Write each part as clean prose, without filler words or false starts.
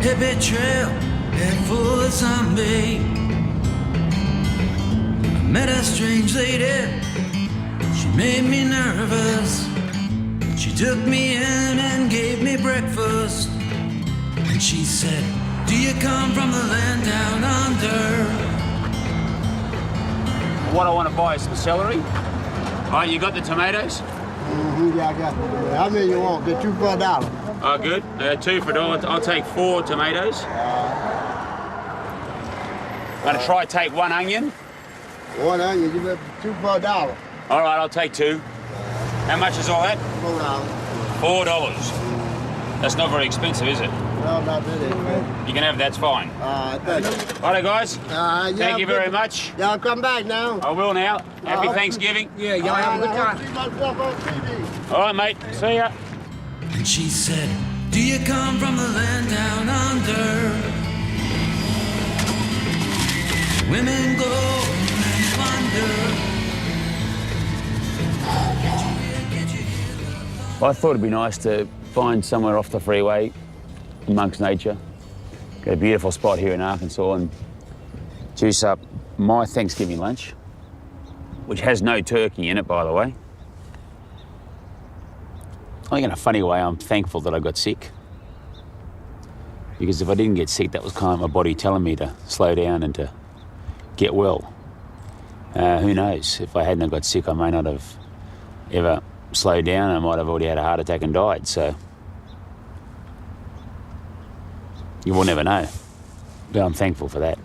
hippie trail, head full of zombie. I met a strange lady, she made me nervous. She took me in and gave me breakfast. And she said, do you come from the land down under? What I want to buy is some celery. Oh, you got the tomatoes? Yeah, I got it. How many you want? Get two for $1. Oh, good. 2 for $1. I'll take 4 tomatoes. I'm going to try take 1 onion. One onion, you got two for $1. All right, I'll take 2. How much is all that? $4. $4. That's not very expensive, is it? No, not really. You can have that's fine. Thank you. Righto, guys. Thank you very much. Y'all come back now. I will now. Happy Thanksgiving. Yeah, y'all have a good time. I see myself on TV. All right, mate. See ya. And she said, do you come from the land down under? Women go and wonder. I thought it'd be nice to find somewhere off the freeway amongst nature. Got a beautiful spot here in Arkansas and juice up my Thanksgiving lunch, which has no turkey in it, by the way. I think in a funny way, I'm thankful that I got sick. Because if I didn't get sick, that was kind of my body telling me to slow down and to get well. Who knows? If I hadn't got sick, I may not have ever slowed down. I might have already had a heart attack and died, so you will never know. But I'm thankful for that.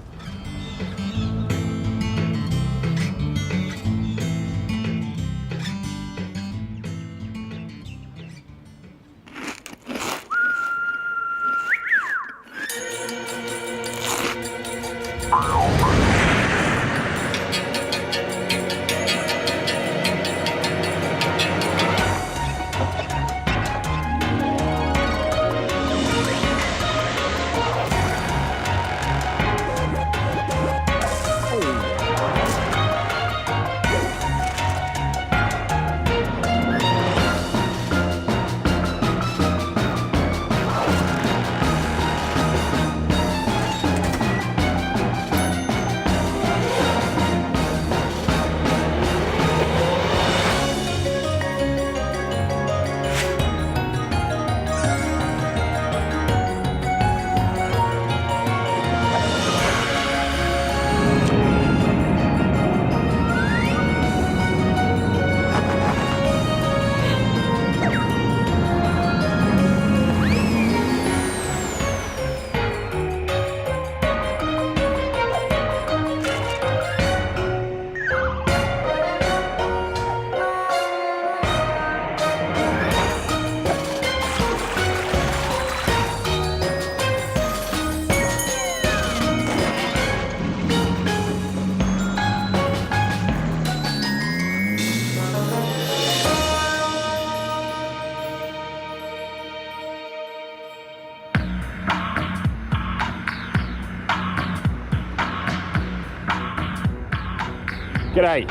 G'day,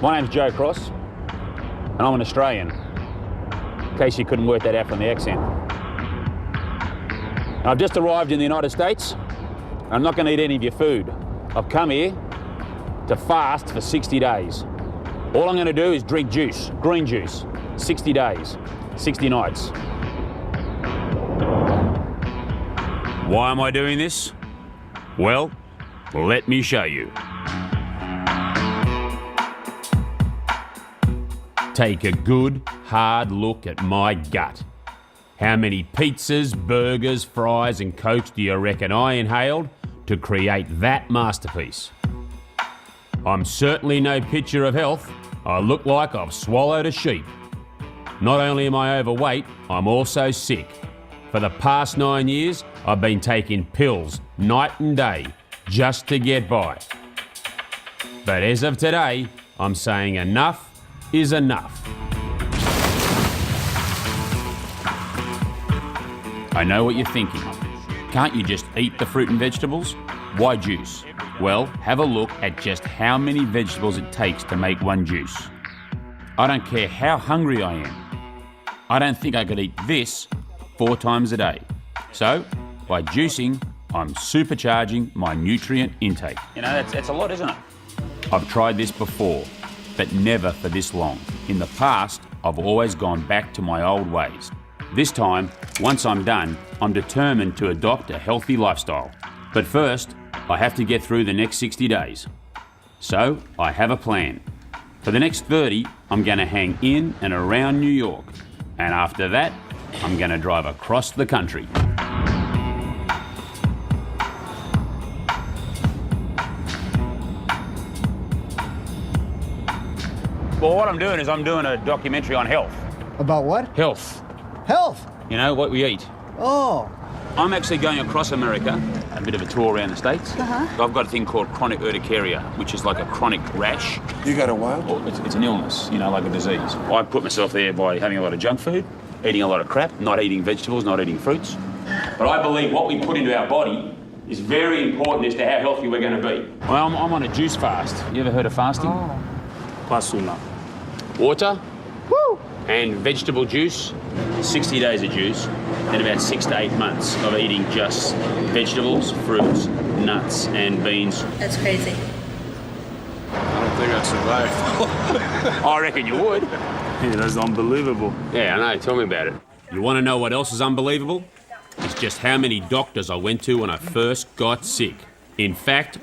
my name's Joe Cross, and I'm an Australian, in case you couldn't work that out from the accent. And I've just arrived in the United States. I'm not going to eat any of your food. I've come here to fast for 60 days. All I'm going to do is drink juice, green juice, 60 days, 60 nights. Why am I doing this? Well, let me show you. Take a good, hard look at my gut. How many pizzas, burgers, fries and cokes do you reckon I inhaled to create that masterpiece? I'm certainly no picture of health. I look like I've swallowed a sheep. Not only am I overweight, I'm also sick. For the past 9 years, I've been taking pills night and day just to get by. But as of today, I'm saying enough is enough. I know what you're thinking. Can't you just eat the fruit and vegetables? Why juice? Well, have a look at just how many vegetables it takes to make one juice. I don't care how hungry I am. I don't think I could eat this 4 times a day. So, By juicing, I'm supercharging my nutrient intake. You know, that's a lot, isn't it? I've tried this before, but never for this long. In the past, I've always gone back to my old ways. This time, once I'm done, I'm determined to adopt a healthy lifestyle. But first, I have to get through the next 60 days. So, I have a plan. For the next 30, I'm going to hang in and around New York. And after that, I'm going to drive across the country. Well, what I'm doing is I'm doing a documentary on health. About what? Health. Health. You know, what we eat. Oh. I'm actually going across America, a bit of a tour around the States. I've got a thing called chronic urticaria, which is like a chronic rash. You got a what? Or it's an illness, you know, like a disease. I put myself there by having a lot of junk food, eating a lot of crap, not eating vegetables, not eating fruits. But I believe what we put into our body is very important as to how healthy we're going to be. Well, I'm on a juice fast. You ever heard of fasting? Pasuna. Water and vegetable juice, 60 days of juice, and about 6 to 8 months of eating just vegetables, fruits, nuts and beans. That's crazy. I don't think I'd survive. I reckon you would. Yeah, that's unbelievable. Yeah, I know. Tell me about it. You want to know what else is unbelievable? It's just how many doctors I went to when I first got sick. In fact,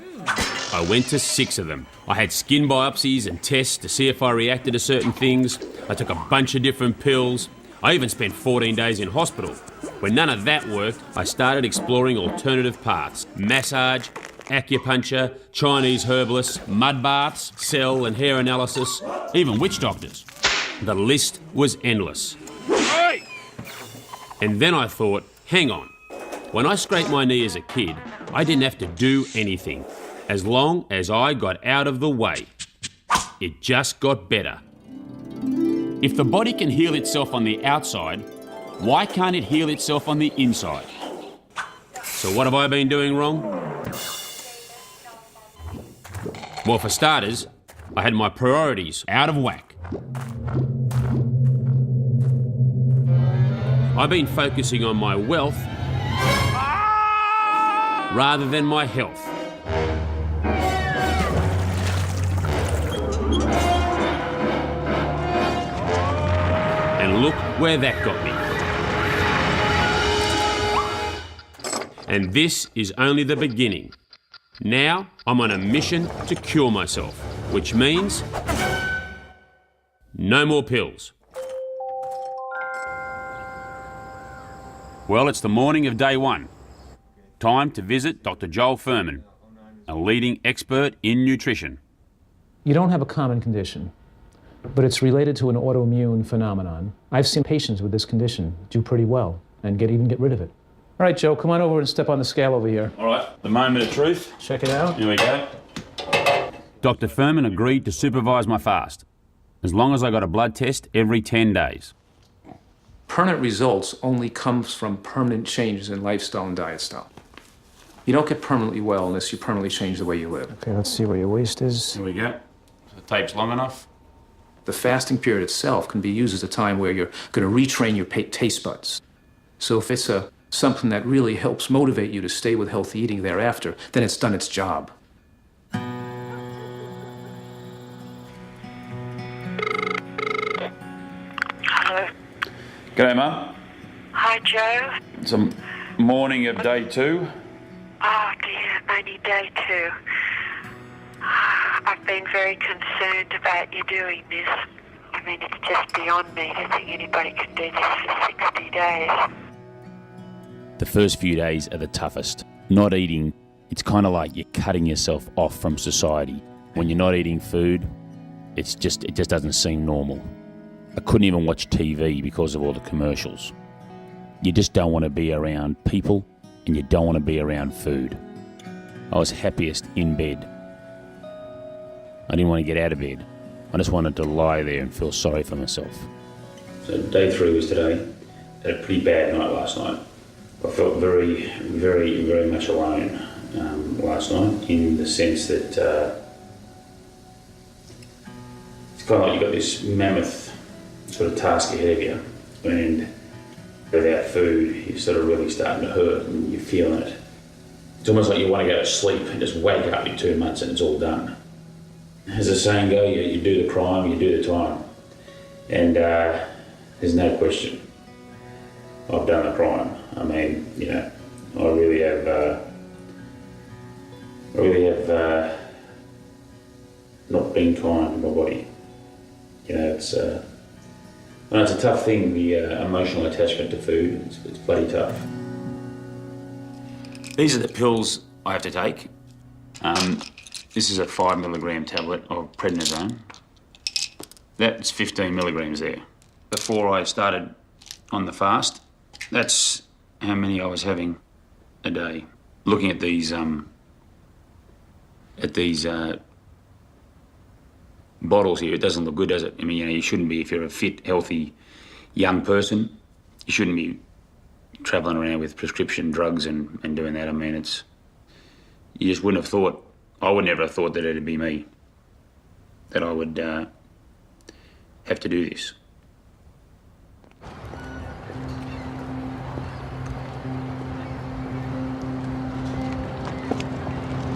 I went to 6 of them. I had skin biopsies and tests to see if I reacted to certain things. I took a bunch of different pills. I even spent 14 days in hospital. When none of that worked, I started exploring alternative paths. Massage, acupuncture, Chinese herbalists, mud baths, cell and hair analysis, even witch doctors. The list was endless. And then I thought, hang on. When I scraped my knee as a kid, I didn't have to do anything. As long as I got out of the way. It just got better. If the body can heal itself on the outside, why can't it heal itself on the inside? So what have I been doing wrong? Well, for starters, I had my priorities out of whack. I've been focusing on my wealth rather than my health. And look where that got me. And this is only the beginning. Now I'm on a mission to cure myself, which means no more pills. Well, it's the morning of day 1. Time to visit Dr. Joel Fuhrman, a leading expert in nutrition. You don't have a common condition, but it's related to an autoimmune phenomenon. I've seen patients with this condition do pretty well and even get rid of it. All right, Joe, come on over and step on the scale over here. All right, the moment of truth. Check it out. Here we go. Dr. Fuhrman agreed to supervise my fast, as long as I got a blood test every 10 days. Permanent results only comes from permanent changes in lifestyle and diet style. You don't get permanently well unless you permanently change the way you live. Okay, let's see where your waist is. Here we go. The tape's long enough. The fasting period itself can be used as a time where you're going to retrain your taste buds. So if it's something that really helps motivate you to stay with healthy eating thereafter, then it's done its job. Hello. G'day, Mum. Hi, Joe. It's a morning of day 2. Oh, dear, only day 2. I've been very concerned about you doing this. I mean, it's just beyond me to think anybody can do this for 60 days. The first few days are the toughest. Not eating, it's kind of like you're cutting yourself off from society. When you're not eating food, it just doesn't seem normal. I couldn't even watch TV because of all the commercials. You just don't want to be around people and you don't want to be around food. I was happiest in bed. I didn't want to get out of bed. I just wanted to lie there and feel sorry for myself. So day 3 was today. I had a pretty bad night last night. I felt very, very, very much alone last night, in the sense that it's kind of like you've got this mammoth sort of task ahead of you, and without food, you're sort of really starting to hurt and you're feeling it. It's almost like you want to go to sleep and just wake up in 2 months and it's all done. As the saying goes, you do the crime, you do the time. And there's no question. I've done the crime. I mean, you know, I really have not been kind to my body. You know, it's a tough thing, the emotional attachment to food. It's bloody tough. These are the pills I have to take. This is a 5 milligram tablet of prednisone. That's 15 milligrams there. Before I started on the fast, that's how many I was having a day. Looking at these bottles here, it doesn't look good, does it? I mean, you know, you shouldn't be, if you're a fit, healthy young person, you shouldn't be travelling around with prescription drugs and doing that. I mean, you just wouldn't have thought, I would never have thought that it'd be me, that I would have to do this.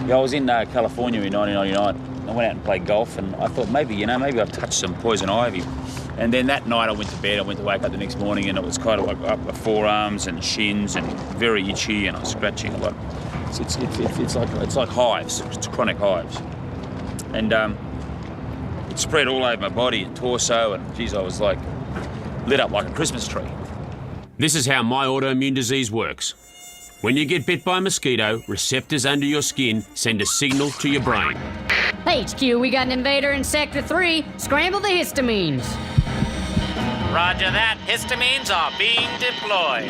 Yeah, I was in California in 1999. I went out and played golf, and I thought maybe I've touched some poison ivy. And then that night I went to bed. I went to wake up the next morning, and it was kind of like up my forearms and shins, and very itchy, and I was scratching a lot. It's like hives. It's chronic hives, and it spread all over my body and torso, and geez, I was like lit up like a Christmas tree. This is how my autoimmune disease works. When you get bit by a mosquito, receptors under your skin send a signal to your brain. HQ, we got an invader in Sector 3. Scramble the histamines. Roger that. Histamines are being deployed.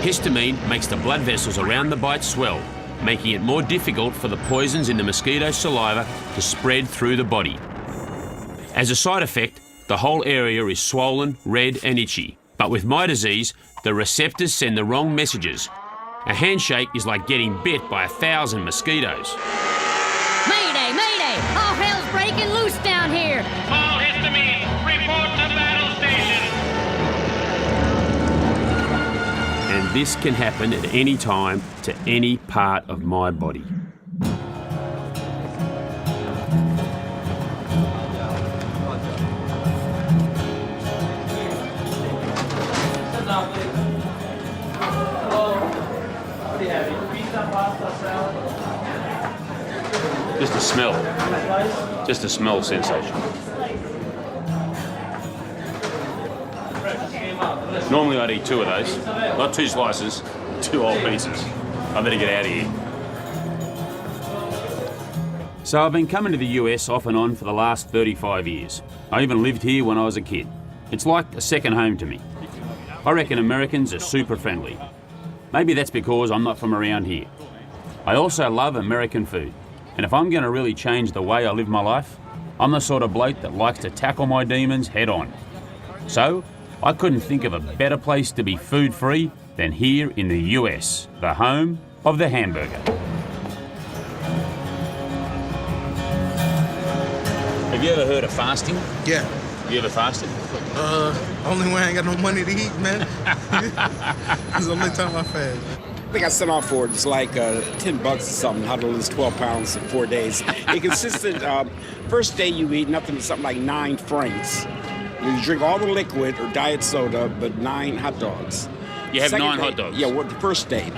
Histamine makes the blood vessels around the bite swell, making it more difficult for the poisons in the mosquito's saliva to spread through the body. As a side effect, the whole area is swollen, red and itchy. But with my disease, the receptors send the wrong messages. A handshake is like getting bit by 1,000 mosquitoes. Mayday, mayday! All hell's breaking loose down here! All histamines, report to battle station. And this can happen at any time to any part of my body. Just a smell sensation. Normally I'd eat 2 of those, not 2 slices, 2 whole pieces. I better get out of here. So I've been coming to the US off and on for the last 35 years. I even lived here when I was a kid. It's like a second home to me. I reckon Americans are super friendly. Maybe that's because I'm not from around here. I also love American food. And if I'm going to really change the way I live my life, I'm the sort of bloke that likes to tackle my demons head on. So, I couldn't think of a better place to be food-free than here in the US, the home of the hamburger. Have you ever heard of fasting? Yeah. You ever fasted? Only when I ain't got no money to eat, man. It's the only time I fast. I think I set off for it. It's like $10 or something, how to lose 12 pounds in 4 days. It consisted, first day you eat nothing but something like 9 franks. You drink all the liquid or diet soda, but 9 hot dogs. You have Second 9 day, hot dogs? Yeah, the first day.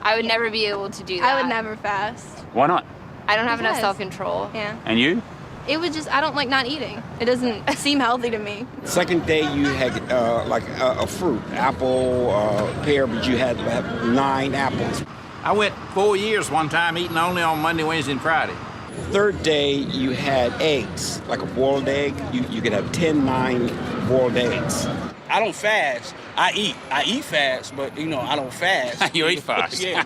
I would never be able to do that. I would never fast. Why not? I don't have enough self-control. Yeah. And you? It would just, I don't like not eating. It doesn't seem healthy to me. Second day you had like a fruit, apple, pear, but you had 9 apples. I went 4 years one time eating only on Monday, Wednesday, and Friday. Third day you had eggs, like a boiled egg. You could have 9 boiled eggs. I don't fast. I eat fast, but I don't fast. You eat fast. Yeah.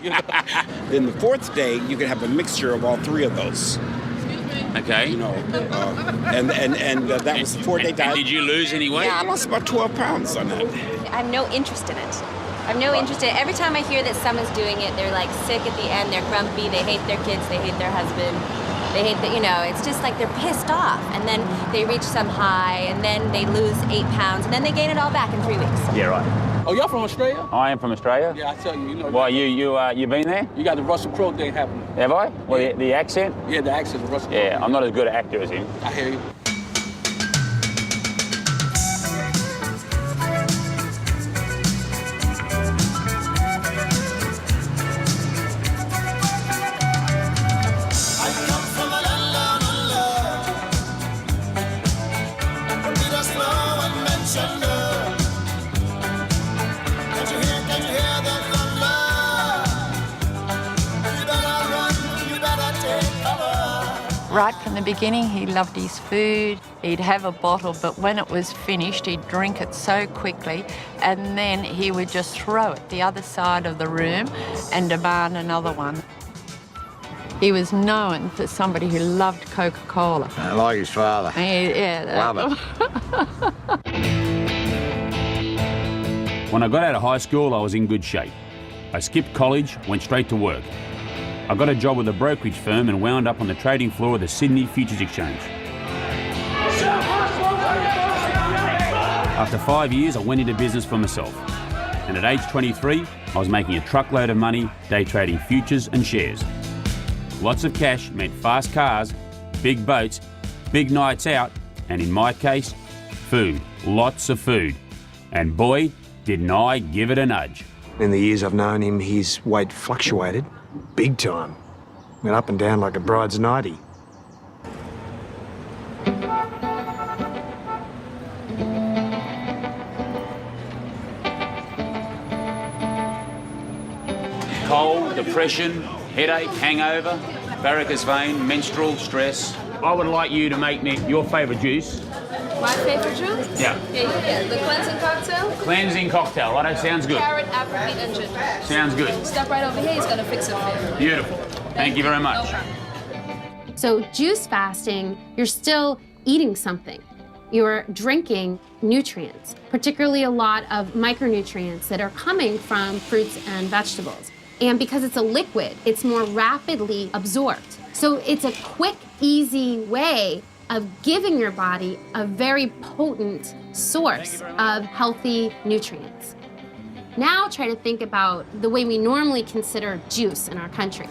Then the fourth day you could have a mixture of all 3 of those. Okay. And that was the 4-day diet. And did you lose any weight? Yeah, I lost about 12 pounds on that. I have no interest in it. I have no interest in it. Every time I hear that someone's doing it, they're like sick at the end, they're grumpy, they hate their kids, they hate their husband. They hate that, you know, it's just like they're pissed off. And then they reach some high, and then they lose 8 pounds, and then they gain it all back in 3 weeks. Yeah, right. Oh, y'all from Australia? I am from Australia. Yeah, I tell you, you know. Why, you been there? You got the Russell Crowe thing happening. Have I? Well, the accent? Yeah, the accent of Russell Crowe. Yeah, I'm not as good an actor as him. I hear you. Right from the beginning, he loved his food. He'd have a bottle, but when it was finished, he'd drink it so quickly, and then he would just throw it the other side of the room and demand another one. He was known for somebody who loved Coca-Cola. Like his father. Yeah. Love it. When I got out of high school, I was in good shape. I skipped college, went straight to work. I got a job with a brokerage firm and wound up on the trading floor of the Sydney Futures Exchange. After 5 years, I went into business for myself. And at age 23, I was making a truckload of money day trading futures and shares. Lots of cash meant fast cars, big boats, big nights out, and in my case, food. Lots of food. And boy, didn't I give it a nudge. In the years I've known him, his weight fluctuated big time. Went up and down like a bride's nightie. Cold, depression, headache, hangover, varicose vein, menstrual stress. I would like you to make me your favourite juice. My favorite juice? Yeah. Yeah, you get the cleansing cocktail. Cleansing cocktail, right? That sounds good. Carrot, apple, beet, and ginger. Sounds good. Step right over here, he's gonna fix it for you. Beautiful. Thank you very much. So juice fasting, you're still eating something. You're drinking nutrients, particularly a lot of micronutrients that are coming from fruits and vegetables. And because it's a liquid, it's more rapidly absorbed. So it's a quick, easy way of giving your body a very potent source of healthy nutrients. Now try to think about the way we normally consider juice in our country,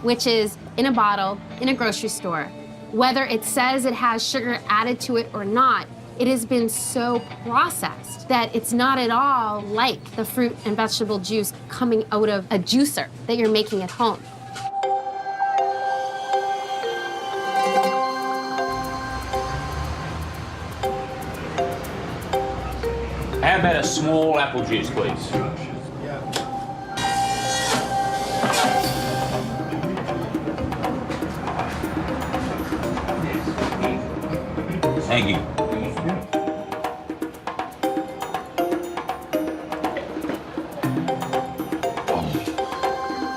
which is in a bottle, in a grocery store. Whether it says it has sugar added to it or not, it has been so processed that it's not at all like the fruit and vegetable juice coming out of a juicer that you're making at home. How about a small apple juice, please? Thank you.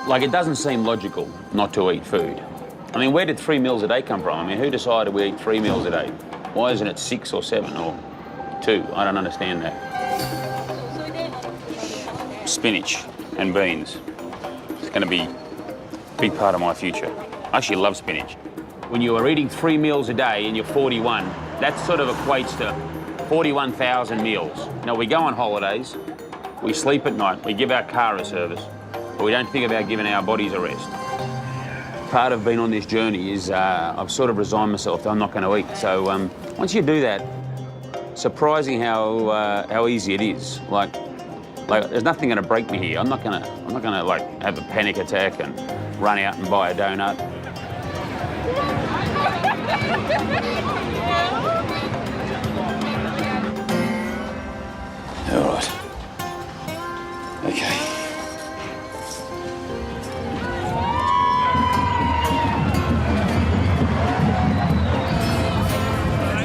Like, it doesn't seem logical not to eat food. I mean, where did 3 meals a day come from? I mean, who decided we eat 3 meals a day? Why isn't it 6 or 7 or 2? I don't understand that. Spinach and beans. It's going to be a big part of my future. I actually love spinach. When you are eating 3 meals a day and you're 41, that sort of equates to 41,000 meals. Now, we go on holidays, we sleep at night, we give our car a service, but we don't think about giving our bodies a rest. Part of being on this journey is I've sort of resigned myself that I'm not going to eat. So once you do that, surprising how easy it is. Like there's nothing going to break me here. I'm not going to like have a panic attack and run out and buy a donut. All right. Okay.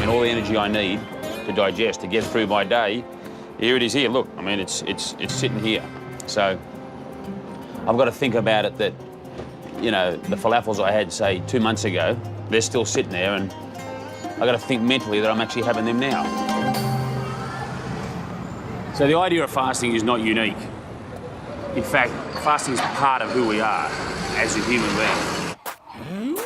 And all the energy I need to digest, to get through my day, here it is here. Look, I mean, it's sitting here. So I've got to think about it that, you know, the falafels I had, say, 2 months ago, they're still sitting there, and I've got to think mentally that I'm actually having them now. So the idea of fasting is not unique. In fact, fasting is part of who we are as a human being.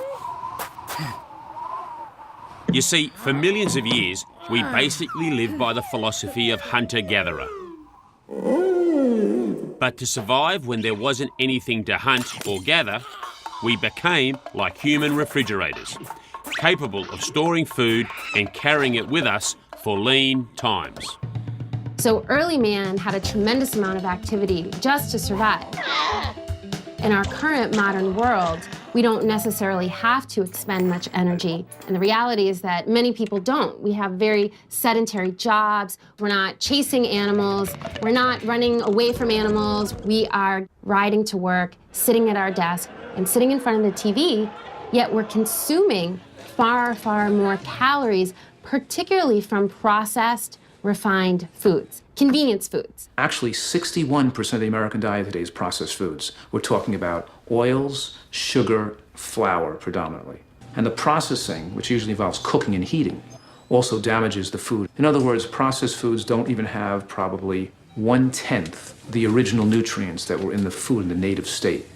You see, for millions of years, we basically lived by the philosophy of hunter-gatherer. But to survive when there wasn't anything to hunt or gather, we became like human refrigerators, capable of storing food and carrying it with us for lean times. So early man had a tremendous amount of activity just to survive. In our current modern world, we don't necessarily have to expend much energy. And the reality is that many people don't. We have very sedentary jobs. We're not chasing animals. We're not running away from animals. We are riding to work, sitting at our desk, and sitting in front of the TV, yet we're consuming far, far more calories, particularly from processed, refined foods, convenience foods. Actually, 61% of the American diet today is processed foods. We're talking about oils, sugar, flour predominantly. And the processing, which usually involves cooking and heating, also damages the food. In other words, processed foods don't even have probably 1/10 the original nutrients that were in the food in the native state.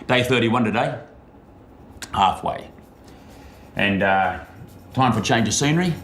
Day 31 today. Halfway. And time for a change of scenery.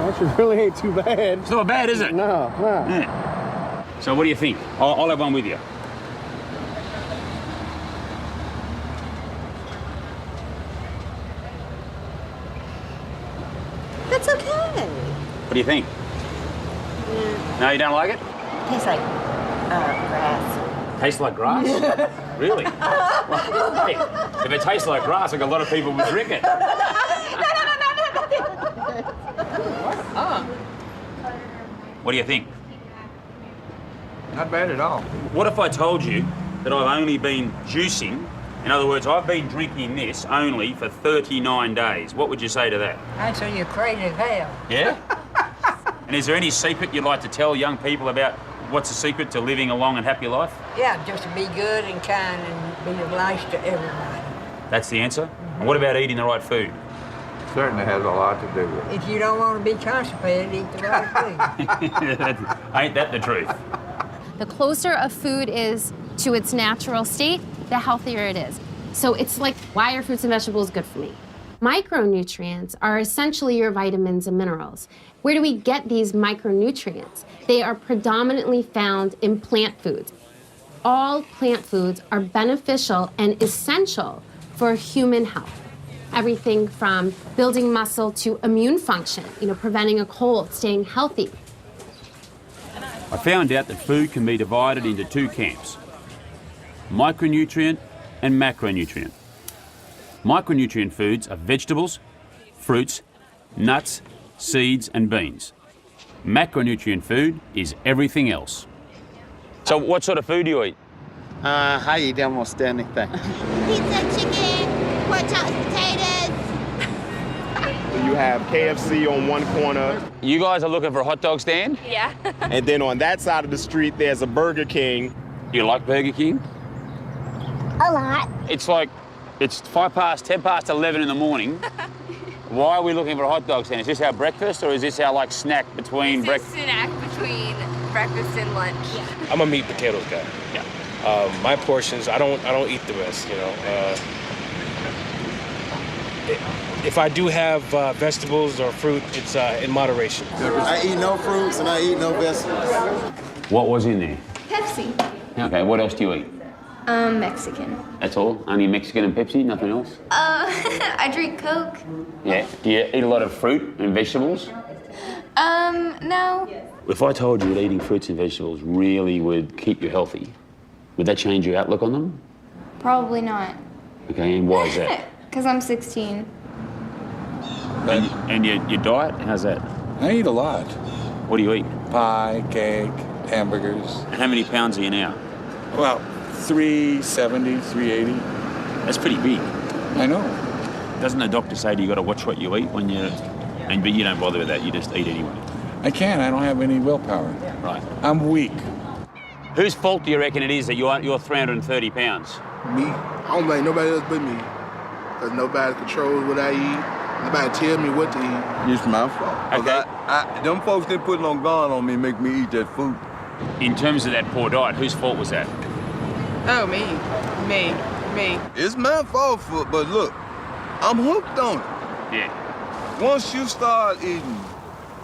Actually, really ain't too bad. It's not bad, is it? No. Yeah. So what do you think? I'll have one with you. That's okay. What do you think? No, you don't like it? Tastes like grass. Tastes like grass? Really? Well, hey, if it tastes like grass, like a lot of people would drink it. What do you think? Not bad at all. What if I told you that I've only been juicing? In other words, I've been drinking this only for 39 days. What would you say to that? I'd say you're crazy as hell. Yeah? And is there any secret you'd like to tell young people about what's the secret to living a long and happy life? Yeah, just to be good and kind and be nice to everybody. That's the answer? And what about eating the right food? Certainly has a lot to do with it. If you don't want to be constipated, eat the right food. Ain't that the truth? The closer a food is to its natural state, the healthier it is. So it's like, why are fruits and vegetables good for me? Micronutrients are essentially your vitamins and minerals. Where do we get these micronutrients? They are predominantly found in plant foods. All plant foods are beneficial and essential for human health. Everything from building muscle to immune function, preventing a cold, staying healthy. I found out that food can be divided into two camps, micronutrient and macronutrient. Micronutrient foods are vegetables, fruits, nuts, seeds and beans. Macronutrient food is everything else. So what sort of food do you eat? I eat almost anything. Pizza, chicken, pork chops, potatoes. You have KFC on one corner. You guys are looking for a hot dog stand? Yeah. And then on that side of the street, there's a Burger King. You like Burger King? A lot. It's 10 past 11 in the morning. Why are we looking for a hot dog stand? Is this our breakfast or is this our snack between breakfast? Snack between breakfast and lunch. Yeah. I'm a meat and potatoes guy. Yeah. My portions, I don't eat the rest, If I do have vegetables or fruit, it's in moderation. I eat no fruits and I eat no vegetables. What was in there? Pepsi. Okay, what else do you eat? Mexican. That's all? Only Mexican and Pepsi, nothing else? I drink Coke. Yeah. Do you eat a lot of fruit and vegetables? No. If I told you that eating fruits and vegetables really would keep you healthy, would that change your outlook on them? Probably not. Okay, and why is that? Because I'm 16. And your diet, how's that? I eat a lot. What do you eat? Pie, cake, hamburgers. And how many pounds are you now? Well, 370, 380. That's pretty big. I know. Doesn't the doctor say you got to watch what you eat when you... But you don't bother with that, you just eat anyway? I can't. I don't have any willpower. Right. I'm weak. Whose fault do you reckon it is that you're 330 pounds? Me. I don't blame nobody else but me. Because nobody controls what I eat. Nobody tell me what to eat. It's my fault. Okay. Them folks that put no gun on me make me eat that food. In terms of that poor diet, whose fault was that? Oh, me. It's my fault, but look, I'm hooked on it. Yeah. Once you start eating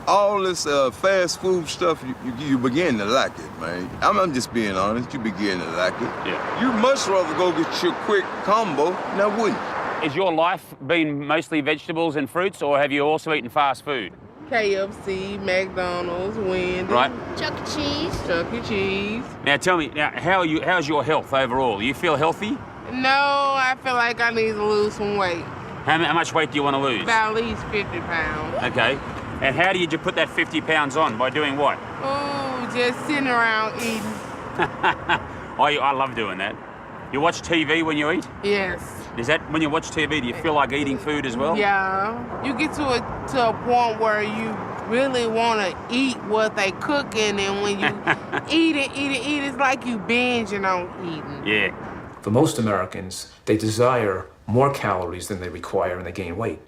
all this fast food stuff, you begin to like it, man. I'm just being honest. You begin to like it. Yeah. You much rather go get your quick combo, now wouldn't you? Is your life been mostly vegetables and fruits, or have you also eaten fast food? KFC, McDonald's, Wendy's. Right. Chuck E. Cheese. Chuck E. Cheese. Now tell me, how's your health overall? You feel healthy? No, I feel like I need to lose some weight. How much weight do you want to lose? About at least 50 pounds. Okay. And how did you put that 50 pounds on? By doing what? Oh, just sitting around eating. I love doing that. You watch TV when you eat? Yes. Is that when you watch TV, do you feel like eating food as well? Yeah. You get to a point where you really want to eat what they cooking, and when you eat it, it's like you binging on eating. Yeah. For most Americans, they desire more calories than they require and they gain weight.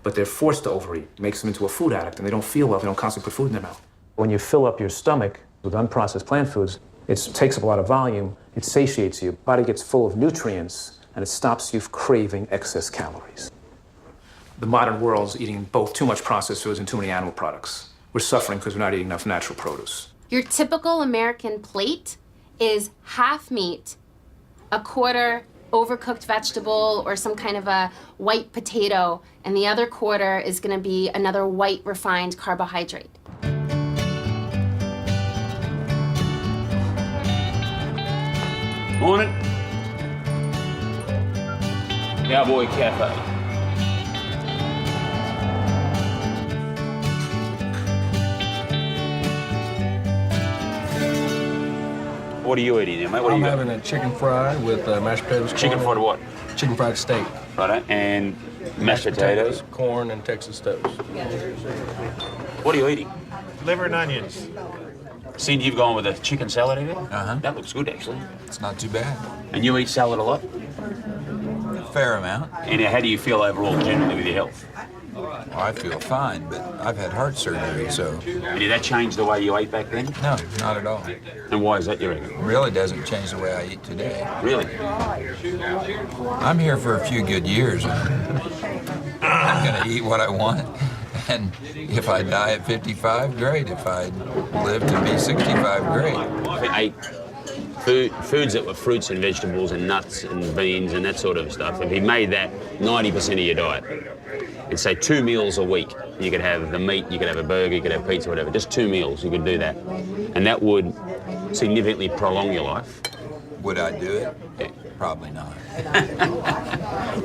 But they're forced to overeat. It makes them into a food addict and they don't feel well if they don't constantly put food in their mouth. When you fill up your stomach with unprocessed plant foods, it takes up a lot of volume, it satiates you, your body gets full of nutrients, and it stops you craving excess calories. The modern world's eating both too much processed foods and too many animal products. We're suffering because we're not eating enough natural produce. Your typical American plate is half meat, a quarter overcooked vegetable or some kind of a white potato, and the other quarter is going to be another white refined carbohydrate. Morning. Cowboy Cafe. What are you eating there, mate? What I'm you having a chicken fry with mashed potatoes. Chicken fried what? Chicken fried steak. Right, and mashed potatoes, corn, and Texas toast. What are you eating? Liver and onions. See, you've gone with a chicken salad here? Uh-huh. That looks good, actually. It's not too bad. And you eat salad a lot? A fair amount. And how do you feel overall, generally, with your health? Well, I feel fine, but I've had heart surgery, so... And did that change the way you ate back then? No, not at all. And why is that, you reckon? It really doesn't change the way I eat today. Really? I'm here for a few good years. I'm going to eat what I want. And if I die at 55, great. If I live to be 65, great. If I ate foods that were fruits and vegetables and nuts and beans and that sort of stuff, if you made that 90% of your diet, and say 2 meals a week, you could have the meat, you could have a burger, you could have pizza, whatever, just 2 meals, you could do that. And that would significantly prolong your life. Would I do it? Yeah. Probably not.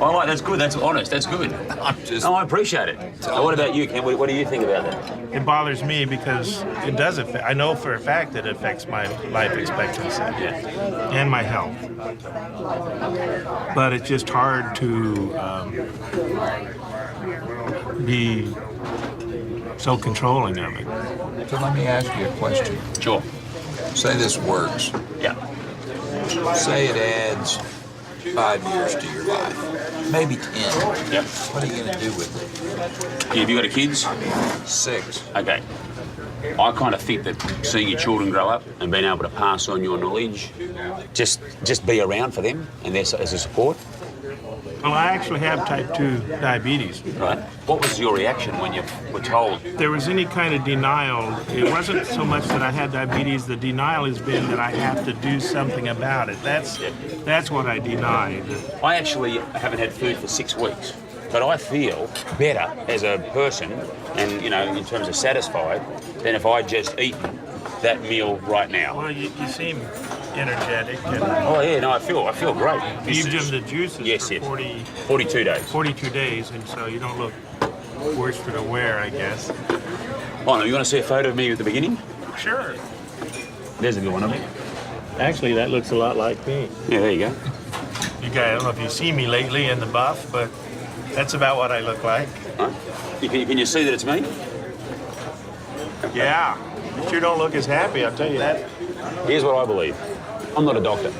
All right, that's good, that's honest, that's good. I appreciate it. So what about you, Ken? What do you think about that? It bothers me because it does affect, I know for a fact that it affects my life expectancy and my health. But it's just hard to be so controlling of it. So let me ask you a question. Sure. Say this works. Yeah. Say it adds 5 years to your life, maybe 10. Yep. What are you going to do with it? Have you got a kids? 6. Okay. I kind of think that seeing your children grow up and being able to pass on your knowledge, just be around for them and as a support, Well, I actually have type 2 diabetes. Right. What was your reaction when you were told? If there was any kind of denial, it wasn't so much that I had diabetes, the denial has been that I have to do something about it. That's what I denied. I actually haven't had food for 6 weeks, but I feel better as a person and, you know, in terms of satisfied than if I just eaten that meal right now. Well, you seem energetic. And oh yeah, no, I feel great. You've done the juices yes, for 42 days. 42 days, and so you don't look worse for the wear, I guess. Oh no, you want to see a photo of me at the beginning? Sure. There's a good one of me. Actually, that looks a lot like me. Yeah, there you go. You guys, I don't know if you've seen me lately in the buff, but that's about what I look like. Huh? Can you see that it's me? Yeah. You sure don't look as happy, I'll tell you that. Here's what I believe. I'm not a doctor,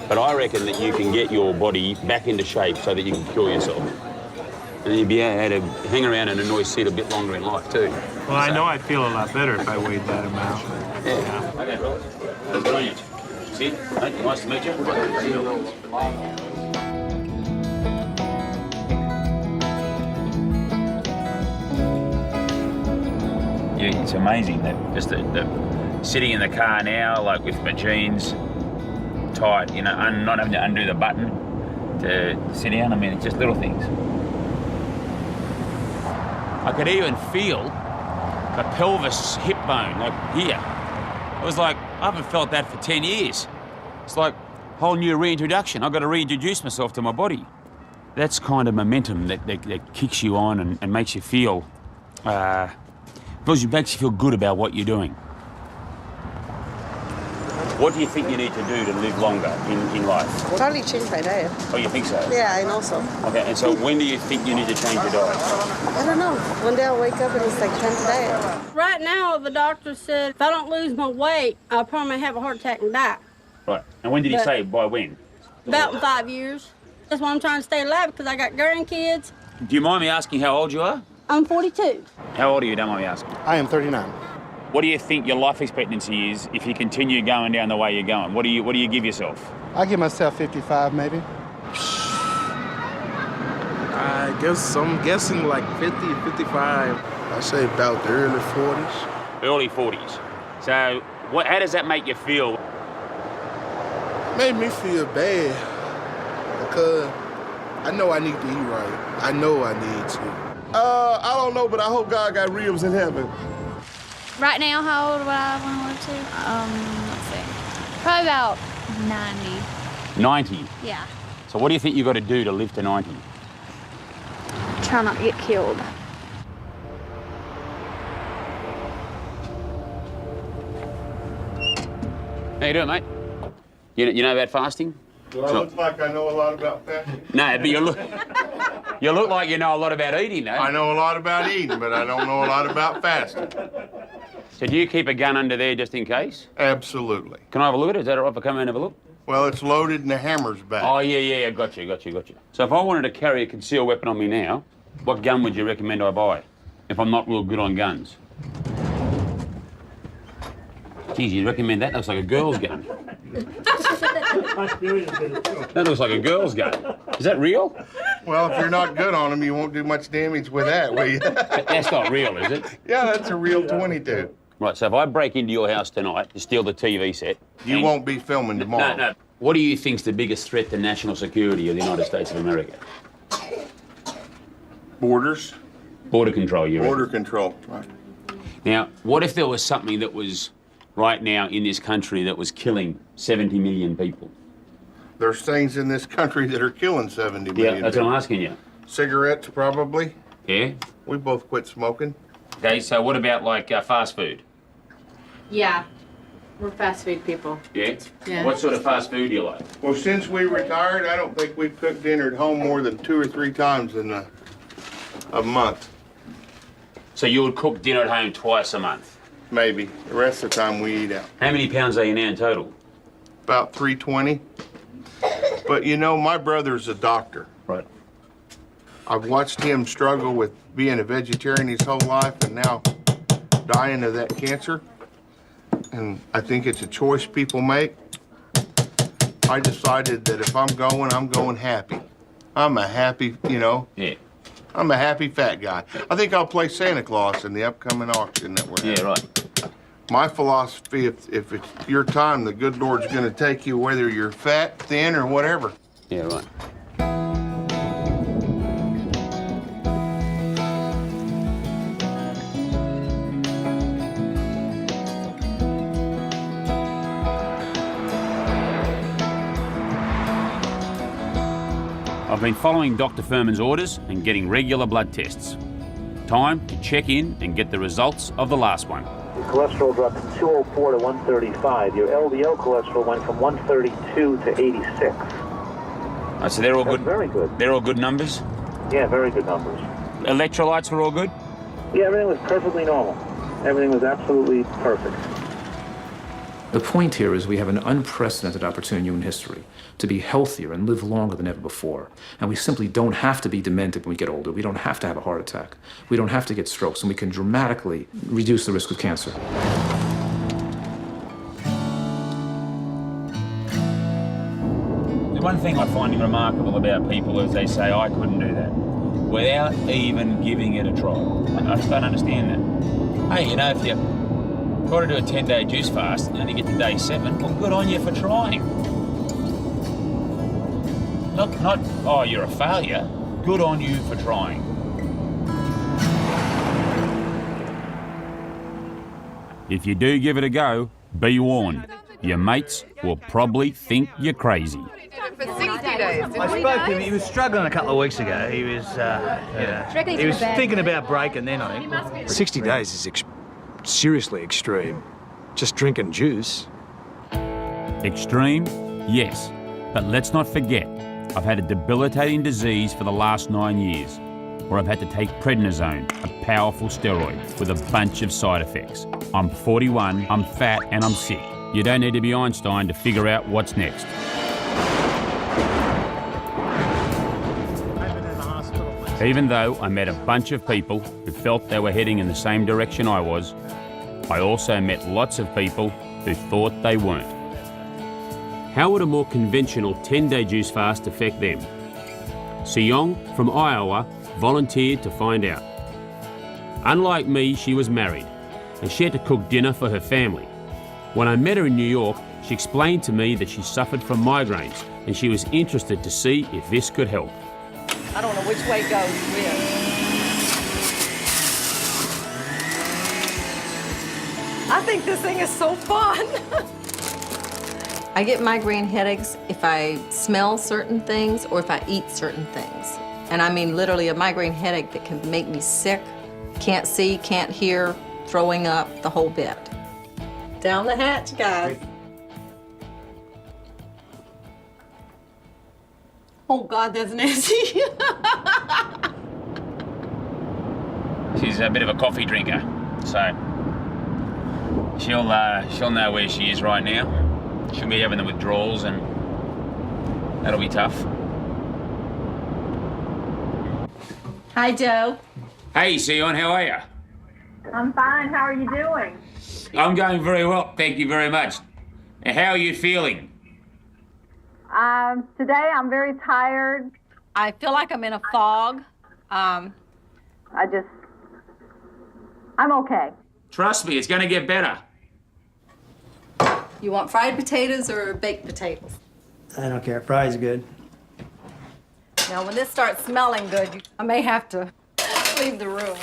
but I reckon that you can get your body back into shape so that you can cure yourself. And you'd be able to hang around in a noise seat a bit longer in life too. Well, I know I'd feel a lot better if I weighed that amount. Yeah. Okay, brother. That's brilliant. See? Hey, nice to meet you. Yeah, it's amazing that just the sitting in the car now, like with my jeans tight, you know, not having to undo the button to sit down. I mean, it's just little things. I could even feel the pelvis hip bone, like here. I was like, I haven't felt that for 10 years. It's like a whole new reintroduction. I've got to reintroduce myself to my body. That's kind of momentum that kicks you on and makes you feel, makes you feel good about what you're doing. What do you think you need to do to live longer in life? Totally change my diet. Oh, you think so? Yeah, I know so. Okay, and so when do you think you need to change your diet? I don't know. One day I'll wake up and it's like time to diet. Right now, the doctor said if I don't lose my weight, I'll probably have a heart attack and die. Right. And when did he say? By when? About 5 years. That's why I'm trying to stay alive, because I got grandkids. Do you mind me asking how old you are? I'm 42. How old are you? Don't mind me asking. I am 39. What do you think your life expectancy is if you continue going down the way you're going? What do you give yourself? I give myself 55, maybe. I guess I'm guessing like 50, 55. I say about the early 40s. Early 40s. So how does that make you feel? Made me feel bad because I know I need to eat right. I know I need to. I don't know, but I hope God got ribs in heaven. Right now, how old would I want to live to? Let's see. Probably about 90. 90? Yeah. So what do you think you've got to do to live to 90? Try not to get killed. How you doing, mate? You know about fasting? Do I look like I know a lot about fasting? No, but you look like you know a lot about eating, though. I know a lot about eating, but I don't know a lot about fasting. So do you keep a gun under there just in case? Absolutely. Can I have a look at it? Is that all right if I come in and have a look? Well, it's loaded and the hammer's back. Oh, yeah, got you. So if I wanted to carry a concealed weapon on me now, what gun would you recommend I buy if I'm not real good on guns? Geez, you recommend that? Looks like a girl's gun. That looks like a girl's gun. Is that real? Well, if you're not good on them, you won't do much damage with that, will you? That's not real, is it? Yeah, that's a real 22. Right, so if I break into your house tonight to steal the TV set... You won't be filming tomorrow. No. What do you think's the biggest threat to national security of the United States of America? Borders. Border control, you reckon? Border control, right. Now, what if there was something that was right now in this country that was killing 70 million people? There's things in this country that are killing 70 million. Yeah, that's what I'm asking you. Cigarettes, probably. Yeah? We both quit smoking. Okay, so what about, like, fast food? Yeah, we're fast food people. Yeah? Yeah. What sort of fast food do you like? Well, since we retired, I don't think we've cooked dinner at home more than 2 or 3 times in a month. So you would cook dinner at home twice a month? Maybe. The rest of the time we eat out. How many pounds are you now in total? About 320. But you know, my brother's a doctor. Right. I've watched him struggle with being a vegetarian his whole life and now dying of that cancer. And I think it's a choice people make. I decided that if I'm going happy. I'm a happy, you know. Yeah. I'm a happy fat guy. I think I'll play Santa Claus in the upcoming auction that we're having. Yeah, right. My philosophy, if it's your time, the good Lord's gonna take you whether you're fat, thin, or whatever. Yeah, right. I've been following Dr. Furman's orders and getting regular blood tests. Time to check in and get the results of the last one. Your cholesterol dropped from 204 to 135. Your LDL cholesterol went from 132 to 86. So they're all That's good? Very good. They're all good numbers? Yeah, very good numbers. Electrolytes were all good? Yeah, everything was perfectly normal. Everything was absolutely perfect. The point here is we have an unprecedented opportunity in human history to be healthier and live longer than ever before. And we simply don't have to be demented when we get older. We don't have to have a heart attack. We don't have to get strokes, and we can dramatically reduce the risk of cancer. The one thing I find remarkable about people is they say, I couldn't do that, without even giving it a try. I just don't understand that. Hey, you know, if you got to do a 10-day juice fast and only get to day 7, well, good on you for trying. Not, oh, you're a failure. Good on you for trying. If you do give it a go, be warned. Your mates will probably think you're crazy. For 60 days. I spoke to him. He was struggling a couple of weeks ago. He was, he was thinking about breaking then, I think. 60 days is seriously extreme. Just drinking juice. Extreme? Yes. But let's not forget, I've had a debilitating disease for the last 9 years, where I've had to take prednisone, a powerful steroid with a bunch of side effects. I'm 41, I'm fat, and I'm sick. You don't need to be Einstein to figure out what's next. Even though I met a bunch of people who felt they were heading in the same direction I was, I also met lots of people who thought they weren't. How would a more conventional 10-day juice fast affect them? Siyong from Iowa volunteered to find out. Unlike me, she was married, and she had to cook dinner for her family. When I met her in New York, she explained to me that she suffered from migraines, and she was interested to see if this could help. I don't know which way goes where. I think this thing is so fun. I get migraine headaches if I smell certain things or if I eat certain things. And I mean literally a migraine headache that can make me sick, can't see, can't hear, throwing up, the whole bit. Down the hatch, guys. Oh God, that's nasty. She's a bit of a coffee drinker, so she'll know where she is right now. She'll be having the withdrawals, and that'll be tough. Hi, Joe. Hey, Sion, how are you? I'm fine. How are you doing? I'm going very well, thank you very much. Now, how are you feeling? Today I'm very tired. I feel like I'm in a fog. I'm okay. Trust me, it's going to get better. You want fried potatoes or baked potatoes? I don't care. Fry's good. Now, when this starts smelling good, I may have to leave the room.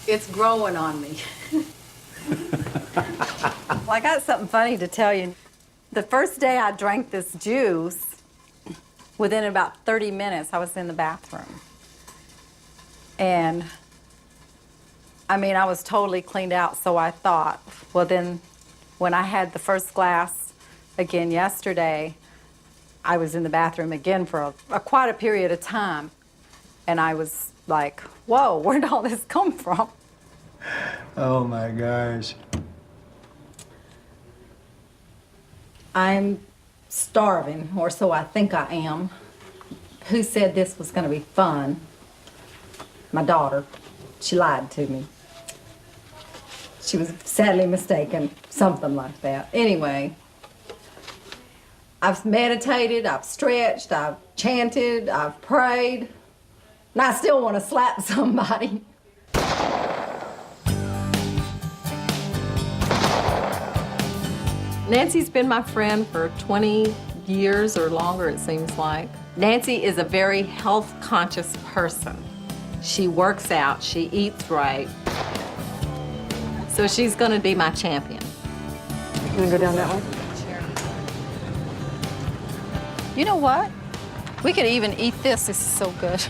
It's growing on me. Well, I got something funny to tell you. The first day I drank this juice, within about 30 minutes, I was in the bathroom. And I mean, I was totally cleaned out, so I thought, well then, when I had the first glass again yesterday, I was in the bathroom again for quite a period of time. And I was like, whoa, where did all this come from? Oh my gosh. I'm starving, or so I think I am. Who said this was going to be fun? My daughter. She lied to me. She was sadly mistaken, something like that. Anyway, I've meditated, I've stretched, I've chanted, I've prayed, and I still want to slap somebody. Nancy's been my friend for 20 years or longer, it seems like. Nancy is a very health-conscious person. She works out, she eats right. So she's gonna be my champion. You wanna go down that way? You know what? We could even eat this. This is so good.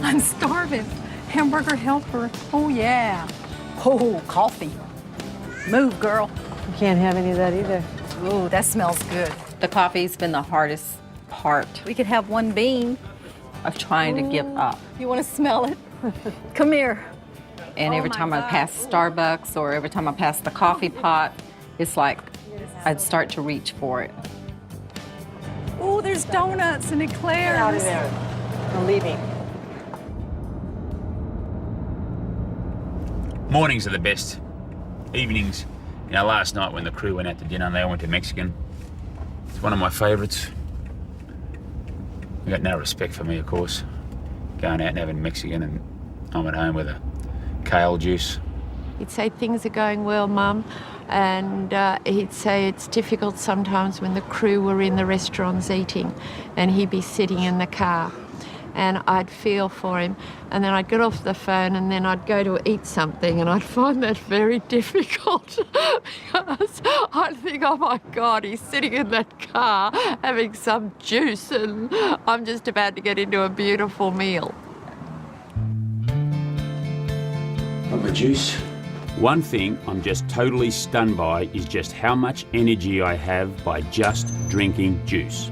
I'm starving. Hamburger helper. Oh, yeah. Oh, coffee. Move, girl. You can't have any of that either. Ooh, that smells good. The coffee's been the hardest part We could have one bean. of trying to give up. You want to smell it? Come here. And every time I pass Starbucks or every time I pass the coffee pot, it's like I'd start to reach for it. Ooh, there's donuts and eclairs. Get out of there. I'm leaving. Mornings are the best. Evenings, you know, last night when the crew went out to dinner and they all went to Mexican, it's one of my favourites. They got no respect for me, of course. Going out and having Mexican, and I'm at home with a kale juice. He'd say things are going well, Mum, and he'd say it's difficult sometimes when the crew were in the restaurants eating and he'd be sitting in the car. And I'd feel for him, and then I'd get off the phone and then I'd go to eat something, and I'd find that very difficult because I'd think, oh my God, he's sitting in that car having some juice and I'm just about to get into a beautiful meal. Got my juice. One thing I'm just totally stunned by is just how much energy I have by just drinking juice.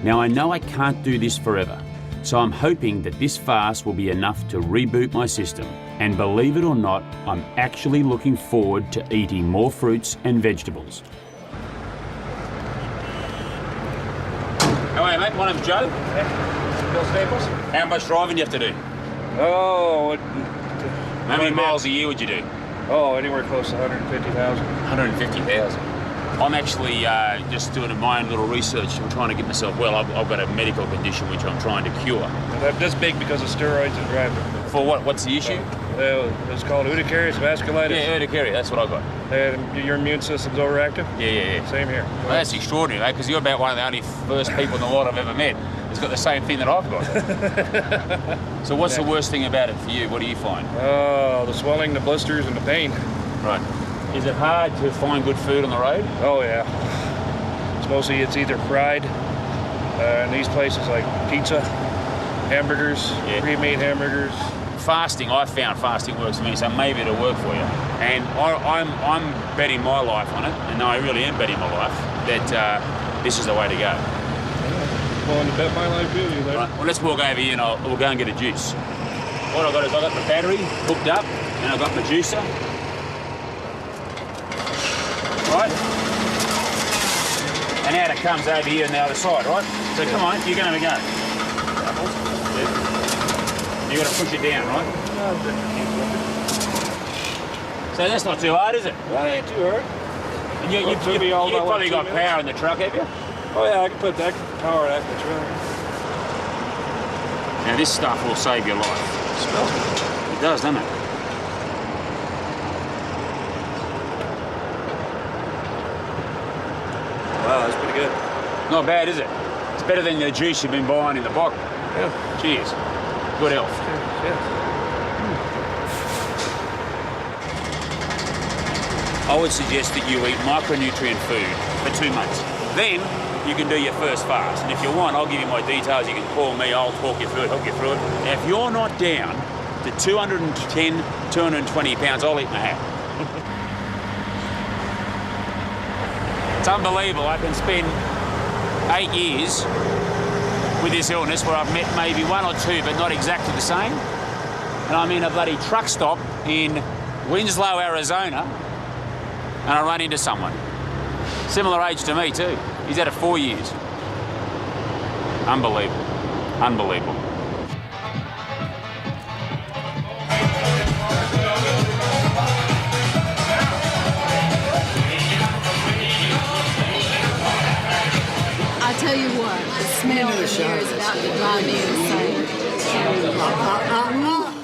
Now I know I can't do this forever, so I'm hoping that this fast will be enough to reboot my system. And believe it or not, I'm actually looking forward to eating more fruits and vegetables. How are you, mate? My name's Joe. Bill Staples? How much driving do you have to do? Oh, How many miles a year would you do? Oh, anywhere close to 150,000. 150,000. I'm actually just doing my own little research. I'm trying to get myself well. I've got a medical condition which I'm trying to cure. I'm this big because of steroids and driving. For what? What's the issue? It's called urticarious vasculitis. Yeah, urticaria. That's what I got. And your immune system's overactive? Yeah. Same here. Well, that's extraordinary, mate, because you're about one of the only first people in the world I've ever met that's got the same thing that I've got. So what's the worst thing about it for you? What do you find? Oh, the swelling, the blisters, and the pain. Right. Is it hard to find good food on the road? Oh, yeah. It's either fried, in these places like pizza, hamburgers, pre-made hamburgers. Fasting, I found fasting works for me, so maybe it'll work for you. And I'm betting my life on it, and I really am betting my life, that this is the way to go. Willing to bet my life with you there. Right, well, let's walk over here and we'll go and get a juice. What I've got is I've got my battery hooked up, and I've got my juicer. Right? And out it comes over here on the other side, right? So come on, you're going to go. You got to push it down, right? So that's not too hard, is it? That ain't too hard. And you've probably got power in the truck, have you? Oh yeah, I can put that power in that truck. Now this stuff will save your life. It smells good. It does, doesn't it? Wow, that's pretty good. Not bad, is it? It's better than the juice you've been buying in the bottle. Yeah. Cheers. Good health. Cheers. I would suggest that you eat micronutrient food for 2 months. Then you can do your first fast. And if you want, I'll give you my details. You can call me, I'll talk you through it, help you through it. Now, if you're not down to 210, 220 pounds, I'll eat my hat. It's unbelievable. I can spend 8 years with this illness where I've met maybe 1 or 2, but not exactly the same. And I'm in a bloody truck stop in Winslow, Arizona, and I run into someone. Similar age to me too. He's had it 4 years. Unbelievable. Unbelievable. tell you what, the smell in here is about to drive me insane.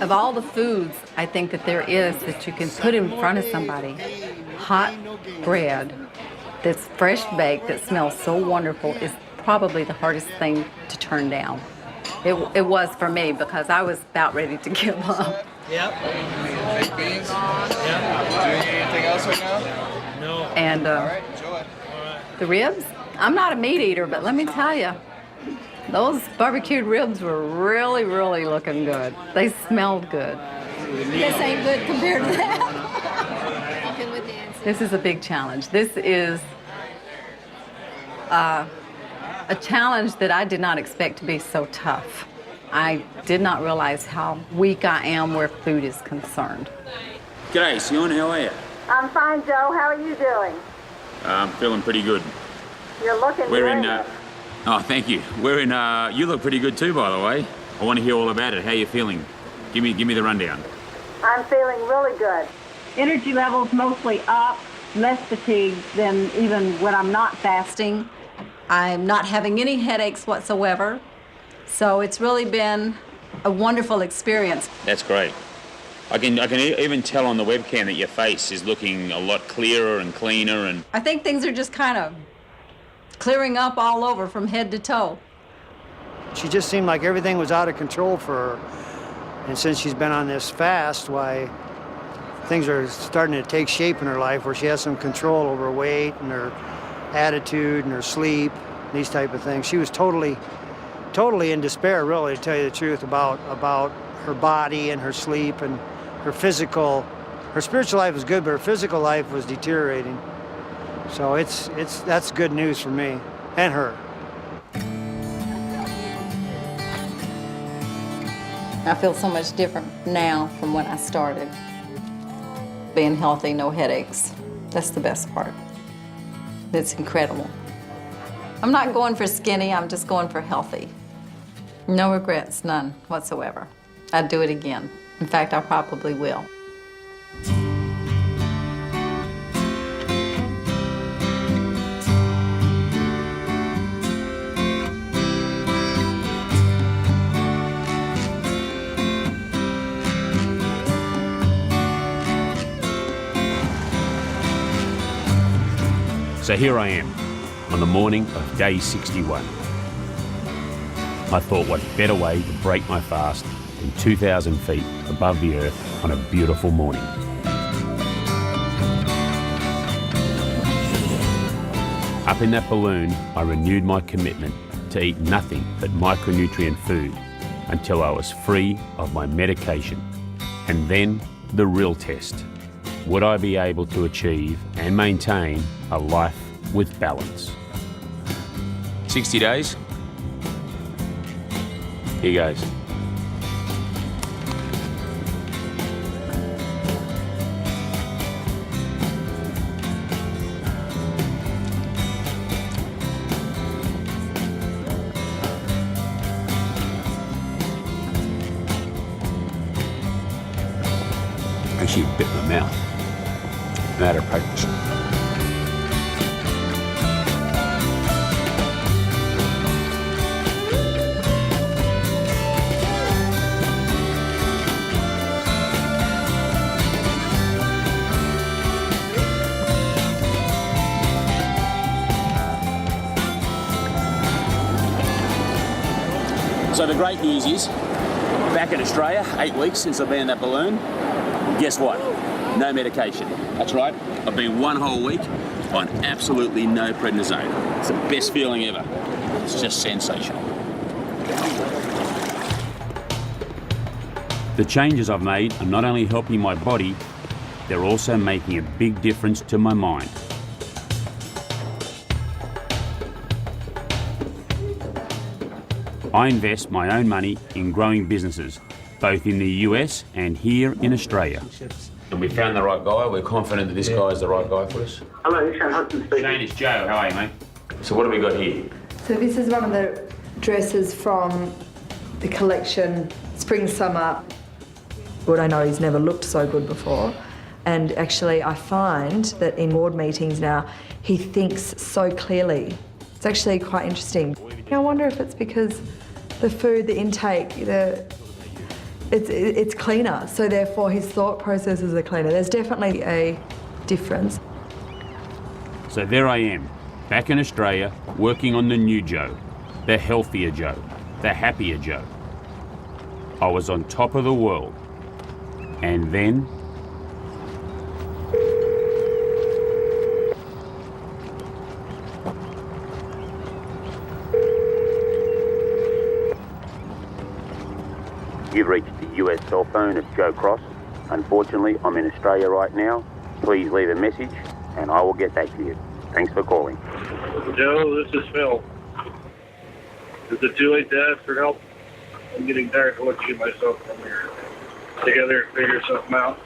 Of all the foods I think that there is that you can put in front of somebody, hot bread that's fresh baked that smells so wonderful is probably the hardest thing to turn down. It was for me because I was about ready to give up. Yep. Baked beans? Yep. Doing anything else right now? No. And All right, enjoy. the ribs, I'm not a meat eater, but let me tell you, those barbecued ribs were really, really looking good. They smelled good. This ain't good compared to that. This is a big challenge. This is a challenge that I did not expect to be so tough. I did not realize how weak I am where food is concerned. G'day, Sion, how are you? I'm fine, Joe. How are you doing? I'm feeling pretty good. You're looking We're great. in, oh, thank you. We're in, you look pretty good too, by the way. I want to hear all about it. How you feeling? Give me the rundown. I'm feeling really good. Energy levels mostly up, less fatigued than even when I'm not fasting. I'm not having any headaches whatsoever. So it's really been a wonderful experience. That's great. I can even tell on the webcam that your face is looking a lot clearer and cleaner and... I think things are just kind of clearing up all over from head to toe. She just seemed like everything was out of control for her. And since she's been on this fast, why, things are starting to take shape in her life where she has some control over her weight and her attitude and her sleep, these type of things. She was totally in despair, really, to tell you the truth, about her body and her sleep and her physical. Her spiritual life was good, but her physical life was deteriorating. So that's good news for me and her. I feel so much different now from when I started. Being healthy, no headaches. That's the best part. It's incredible. I'm not going for skinny, I'm just going for healthy. No regrets, none whatsoever. I'd do it again. In fact, I probably will. So here I am, on the morning of day 61. I thought what better way to break my fast than 2,000 feet above the earth on a beautiful morning. Up in that balloon, I renewed my commitment to eat nothing but micronutrient food until I was free of my medication. And then the real test. Would I be able to achieve and maintain a life with balance? 60 days. Here goes. Actually bit my mouth. Matter of practice. So the great news is, back in Australia, 8 weeks since I've been in that balloon, guess what? No medication. That's right, I've been 1 whole week on absolutely no prednisone. It's the best feeling ever. It's just sensational. The changes I've made are not only helping my body, they're also making a big difference to my mind. I invest my own money in growing businesses, both in the US and here in Australia. And we found the right guy. We're confident that this guy is the right guy for us. Hello, Shane Hudson speaking. Shane, it's Joe. How are you, mate? So what have we got here? So this is one of the dresses from the collection Spring Summer. What I know, he's never looked so good before. And actually I find that in ward meetings now, he thinks so clearly. It's actually quite interesting. I wonder if it's because the food, the intake, it's cleaner, so therefore his thought processes are cleaner. There's definitely a difference. So there I am, back in Australia, working on the new Joe, the healthier Joe, the happier Joe. I was on top of the world. And then... You've reached the US cell phone of Joe Cross. Unfortunately, I'm in Australia right now. Please leave a message and I will get back to you. Thanks for calling. Joe, this is Phil. Is it too late to ask for help? I'm getting tired of looking at myself from here. Together and figure something out.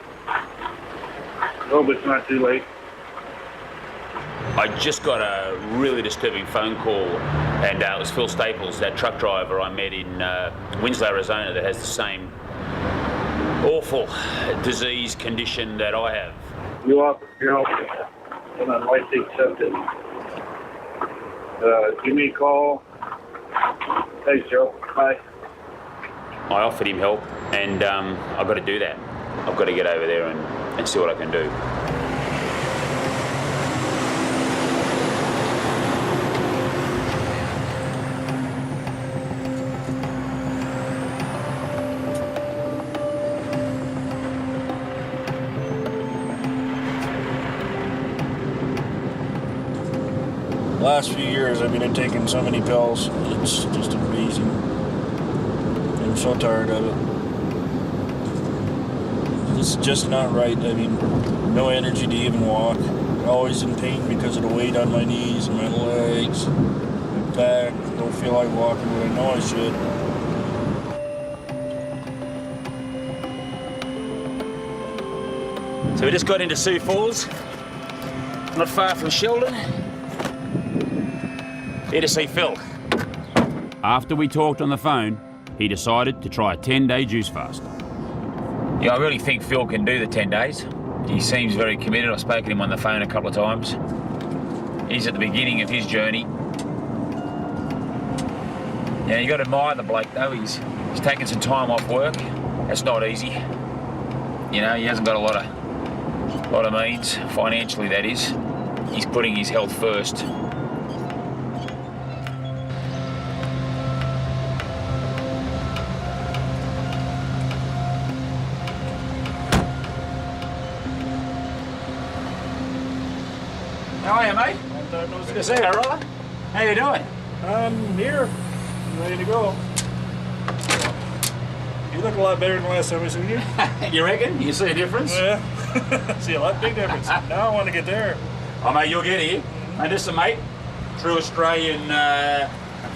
Hope it's not too late. I just got a really disturbing phone call, and it was Phil Staples, that truck driver I met in Winslow, Arizona, that has the same awful disease condition that I have. You offer your help, and I'd like to accept it. Give me a call. Thanks, Joe. Bye. I offered him help, and I've got to do that. I've got to get over there and see what I can do. Last few years, I've been taking so many pills. It's just amazing. I'm so tired of it. It's just not right. I mean, no energy to even walk. Always in pain because of the weight on my knees and my legs, my back. Don't feel like walking, but I know I should. So we just got into Sioux Falls, not far from Sheldon. Here to see Phil. After we talked on the phone, he decided to try a 10-day juice fast. Yeah, I really think Phil can do the 10 days. He seems very committed. I've spoken to him on the phone a couple of times. He's at the beginning of his journey. Yeah, you got to admire the bloke though. He's taken some time off work. That's not easy. You know, he hasn't got a lot of means, financially that is. He's putting his health first. How are you, mate? Good to see you, brother. How you doing? I'm here. I'm ready to go. You look a lot better than last time I seen you. You reckon? You see a difference? Yeah. See a lot big difference. Now I want to get there. Oh, mate, you'll get here. Mate, this is a mate. True Australian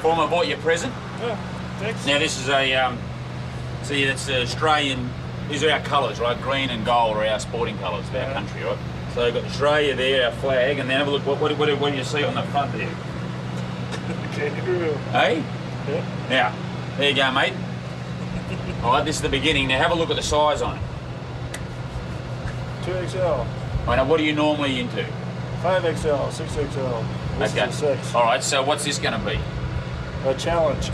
former bought you a present. Yeah, thanks. Now, this is a, see, that's Australian, these are our colours, right? Green and gold are our sporting colours of our country, right? So you've got Australia there, our flag, and then have a look, what do you see on the front there? Kangaroo. Hey? Yeah. Now, there you go, mate. All right, this is the beginning. Now have a look at the size on it. 2XL. All right, now what are you normally into? 5XL, 6XL. This Okay. is a 6. All right, so what's this going to be? A challenge.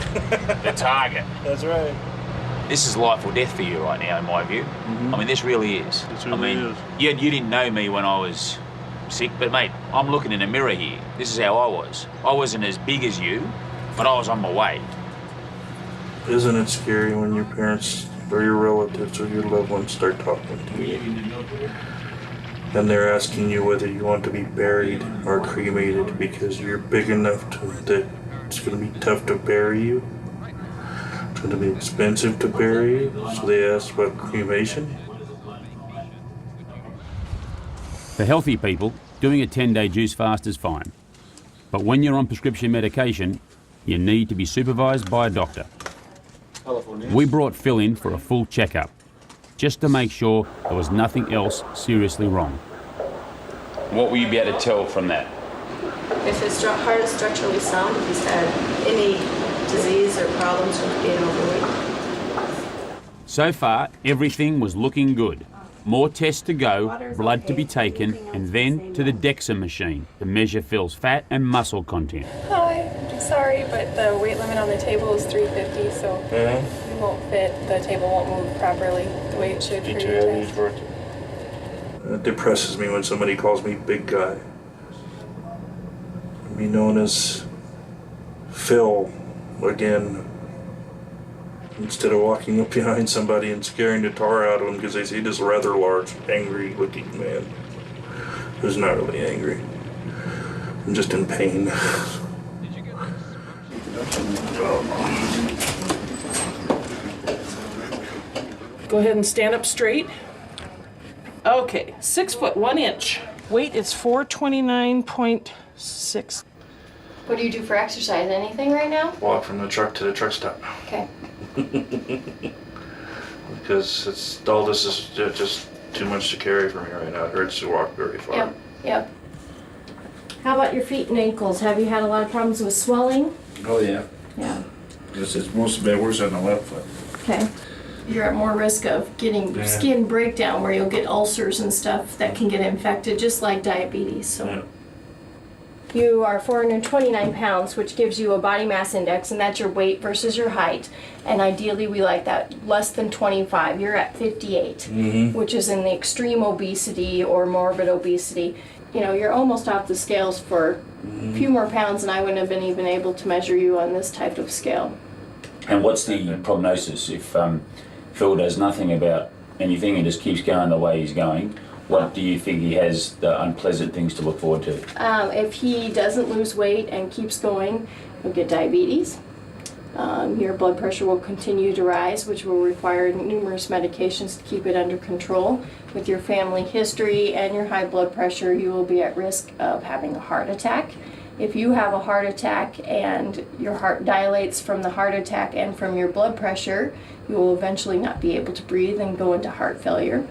The target. That's right. This is life or death for you right now, in my view. I mean, this really is. This really is. You didn't know me when I was sick, but mate, I'm looking in a mirror here. This is how I was. I wasn't as big as you, but I was on my way. Isn't it scary when your parents or your relatives or your loved ones start talking to you? And they're asking you whether you want to be buried or cremated because you're big enough that it's going to be tough to bury you. It's going to be expensive to bury you, so they ask about cremation. For healthy people, doing a 10-day juice fast is fine. But when you're on prescription medication, you need to be supervised by a doctor. We brought Phil in for a full checkup, just to make sure there was nothing else seriously wrong. What will you be able to tell from that? If his heart is structurally sound, if he's had any disease or problems with being overweight. So far, everything was looking good. More tests to go, blood to be taken, and then to the DEXA machine to measure Phil's fat and muscle content. Hi, I'm sorry, but the weight limit on the table is 350, so you won't fit. The table won't move properly the way it should for your test. It depresses me when somebody calls me big guy. Be known as Phil again, instead of walking up behind somebody and scaring the tar out of them because they see this rather large, angry looking man who's not really angry. I'm just in pain. Go ahead and stand up straight. Okay, 6 foot 1 inch. Weight is 429.6. What do you do for exercise? Anything right now? Walk from the truck to the truck stop. Okay. Because all this is just too much to carry for me right now. It hurts to walk very far. Yep. How about your feet and ankles? Have you had a lot of problems with swelling? Oh yeah. Yeah. It's supposed to be worse on the left foot. Okay. You're at more risk of getting skin breakdown where you'll get ulcers and stuff that can get infected, just like diabetes. So. You are 429 pounds, which gives you a body mass index, and that's your weight versus your height. And ideally, we like that less than 25. You're at 58, which is in the extreme obesity or morbid obesity. You know, you're almost off the scales for a few more pounds, and I wouldn't have been even able to measure you on this type of scale. And what's the prognosis if Phil does nothing about anything and just keeps going the way he's going? What do you think he has the unpleasant things to look forward to? If he doesn't lose weight and keeps going, you'll get diabetes. Your blood pressure will continue to rise, which will require numerous medications to keep it under control. With your family history and your high blood pressure, you will be at risk of having a heart attack. If you have a heart attack and your heart dilates from the heart attack and from your blood pressure, you will eventually not be able to breathe and go into heart failure.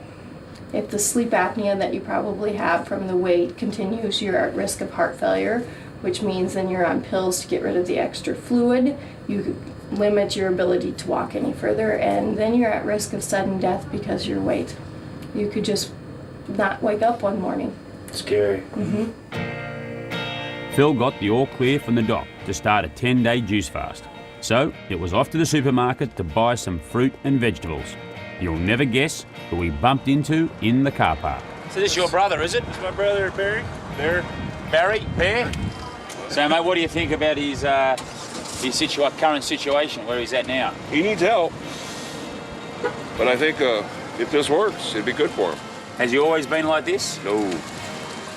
If the sleep apnea that you probably have from the weight continues, you're at risk of heart failure, which means then you're on pills to get rid of the extra fluid. You limit your ability to walk any further, and then you're at risk of sudden death because of your weight. You could just not wake up one morning. Scary. Phil got the all clear from the doc to start a 10-day juice fast. So it was off to the supermarket to buy some fruit and vegetables. You'll never guess who we bumped into in the car park. So this is your brother, is it? It's my brother, Barry. Barry, Bear? So, mate, what do you think about his current situation, where he's at now? He needs help. But I think if this works, it'd be good for him. Has he always been like this? No.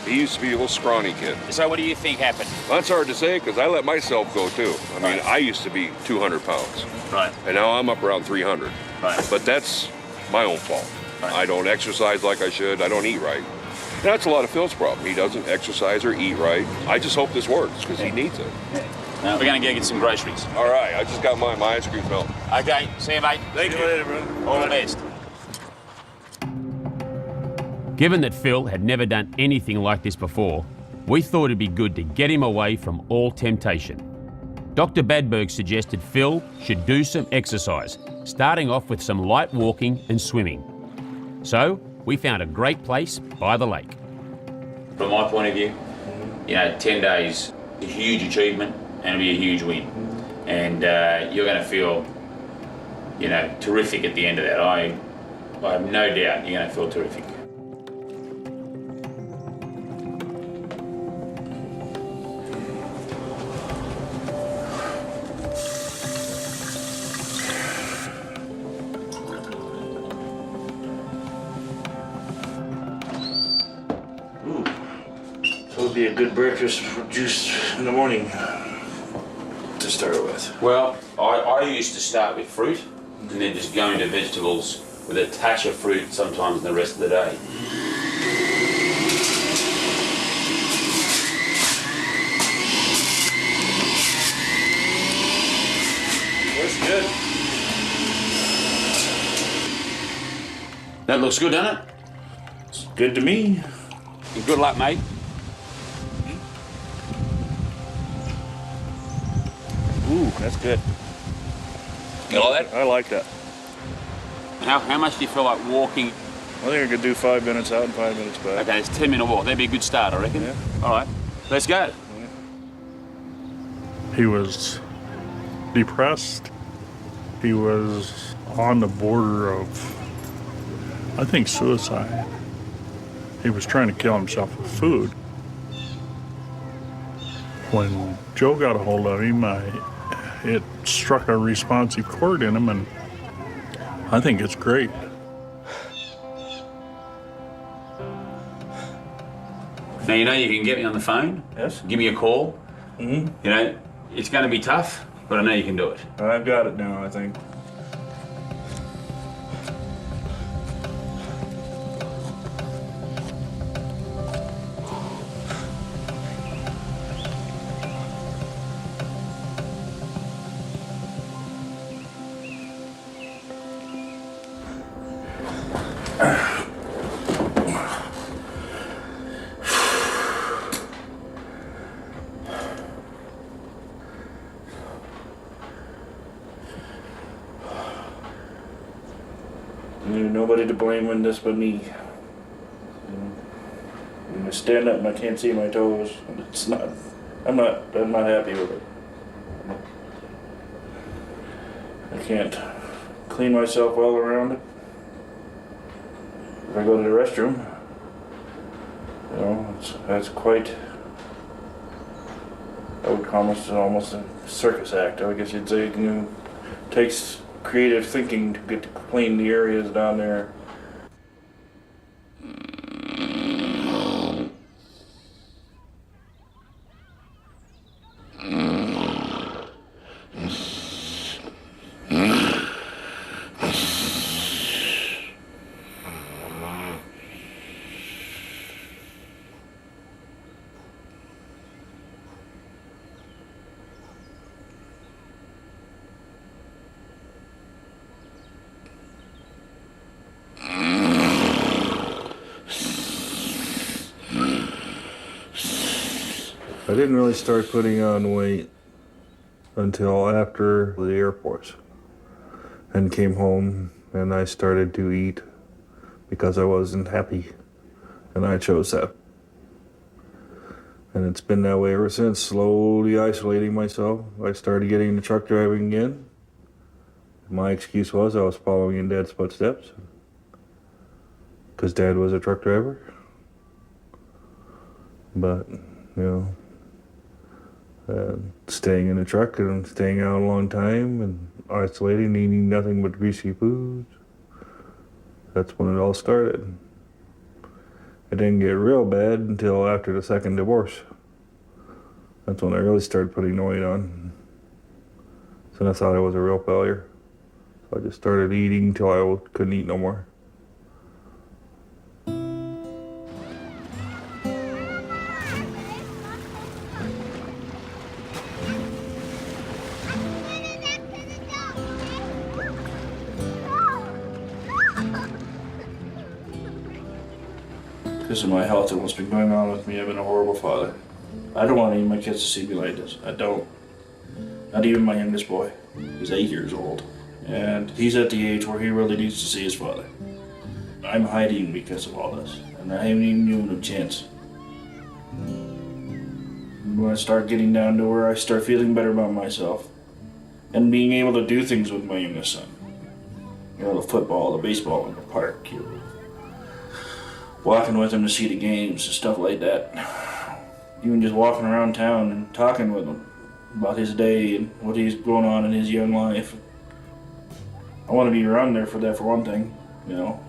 He used to be a little scrawny kid. So what do you think happened? Well, that's hard to say because I let myself go too. I mean, I used to be 200 pounds. Right. And now I'm up around 300. Right. But that's my own fault. Right. I don't exercise like I should. I don't eat right. And that's a lot of Phil's problem. He doesn't exercise or eat right. I just hope this works because he needs it. Now we're going to go get some groceries. All right. I just got my ice cream milk. Okay. See you, mate. Thank you. Later, brother. All the best. Given that Phil had never done anything like this before, we thought it'd be good to get him away from all temptation. Dr. Badberg suggested Phil should do some exercise, starting off with some light walking and swimming. So we found a great place by the lake. From my point of view, 10 days is a huge achievement and it'll be a huge win. And you're going to feel, terrific at the end of that. I have no doubt you're going to feel terrific. Be a good breakfast for juice in the morning to start with. Well, I used to start with fruit and then just go into vegetables with a touch of fruit sometimes the rest of the day. Looks good. That looks good, doesn't it? It's good to me. Good luck, mate. Ooh, that's good. You like that? I like that. How much do you feel like walking I think I could do 5 minutes out and 5 minutes back. Okay, it's a 10-minute walk. That'd be a good start, I reckon. Yeah. All right, let's go. He was depressed. He was on the border of, I think, suicide. He was trying to kill himself with food. When Joe got a hold of him, it struck a responsive chord in him, and I think it's great. Now, you know you can get me on the phone. Yes. Give me a call. Mm-hmm. You know, it's going to be tough, but I know you can do it. I've got it now, I think. There's nobody to blame in this but me. I stand up and I can't see my toes. I'm not happy with it. I can't clean myself well around it. If I go to the restroom, you know, that's quite, I would call it almost a circus act, I guess you'd say. You know, takes creative thinking to get to clean the areas down there. I didn't really start putting on weight until after the Air Force and came home, and I started to eat because I wasn't happy, and I chose that. And it's been that way ever since, slowly isolating myself. I started getting into truck driving again. My excuse was I was following in Dad's footsteps because Dad was a truck driver. But, you know, staying in the truck and staying out a long time and isolating, eating nothing but greasy foods. That's when it all started. It didn't get real bad until after the second divorce. That's when I really started putting the weight on. So I thought I was a real failure. So I just started eating till I couldn't eat no more. Because of my health and what's been going on with me, I've been a horrible father. I don't want any of my kids to see me like this. I don't. Not even my youngest boy. He's 8 years old. And he's at the age where he really needs to see his father. I'm hiding because of all this. And I haven't even given him a chance. When I start getting down to where I start feeling better about myself and being able to do things with my youngest son. You know, the football, the baseball in the park, you know, walking with him to see the games and stuff like that. Even just walking around town and talking with him about his day and what he's going on in his young life. I want to be around there for that, for one thing, you know.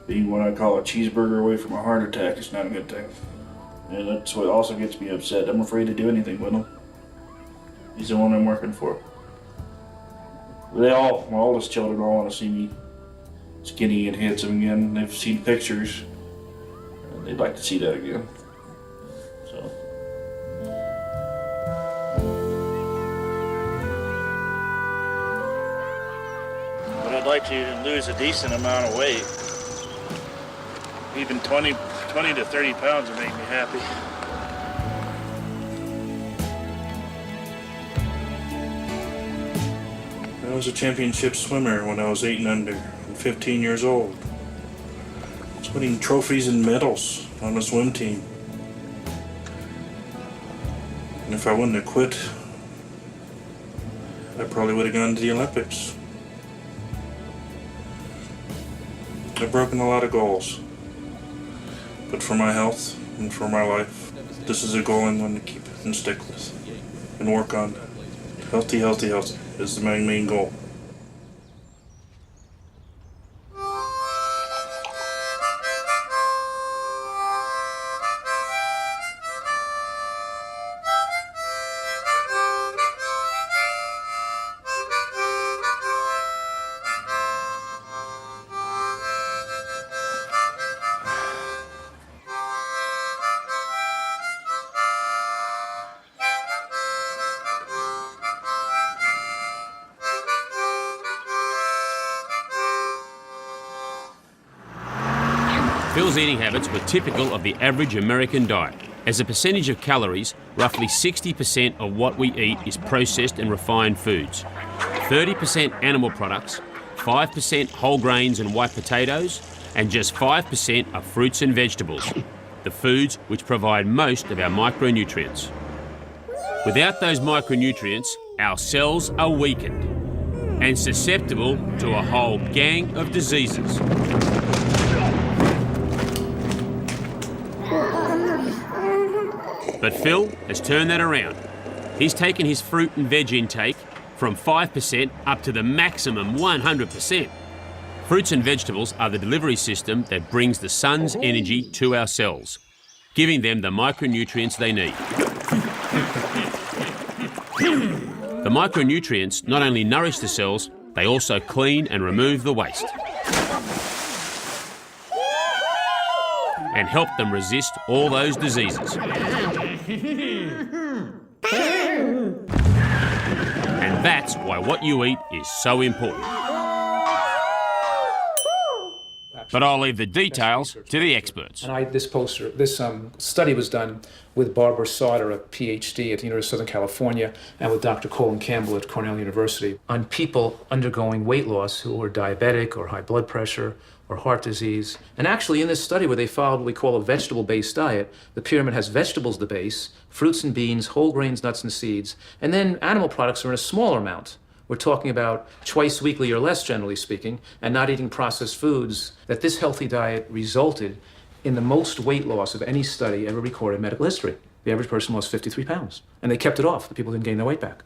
Being what I call a cheeseburger away from a heart attack is not a good thing. And that's what also gets me upset. I'm afraid to do anything with him. He's the one I'm working for. My oldest children all want to see me skinny and handsome again. They've seen pictures, and they'd like to see that again. So. But I'd like to lose a decent amount of weight. Even 20 to 30 pounds would make me happy. I was a championship swimmer when I was 8 and under, and 15 years old. winning trophies and medals on the swim team. And if I wouldn't have quit, I probably would have gone to the Olympics. I've broken a lot of goals, but for my health and for my life, this is a goal I'm going to keep and stick with and work on. Healthy, healthy, healthy is my main goal. Phil's eating habits were typical of the average American diet. As a percentage of calories, roughly 60% of what we eat is processed and refined foods, 30% animal products, 5% whole grains and white potatoes, and just 5% are fruits and vegetables, the foods which provide most of our micronutrients. Without those micronutrients, our cells are weakened and susceptible to a whole gang of diseases. But Phil has turned that around. He's taken his fruit and veg intake from 5% up to the maximum 100%. Fruits and vegetables are the delivery system that brings the sun's energy to our cells, giving them the micronutrients they need. The micronutrients not only nourish the cells, they also clean and remove the waste and help them resist all those diseases. And that's why what you eat is so important. But I'll leave the details to the experts. And this study was done with Barbara Sauter, a PhD at the University of Southern California, and with Dr. Colin Campbell at Cornell University, on people undergoing weight loss who were diabetic or high blood pressure or heart disease. And actually in this study where they followed what we call a vegetable-based diet, the pyramid has vegetables at the base, fruits and beans, whole grains, nuts and seeds, and then animal products are in a smaller amount. We're talking about twice weekly or less, generally speaking, and not eating processed foods, that this healthy diet resulted in the most weight loss of any study ever recorded in medical history. The average person lost 53 pounds, and they kept it off. The people didn't gain their weight back.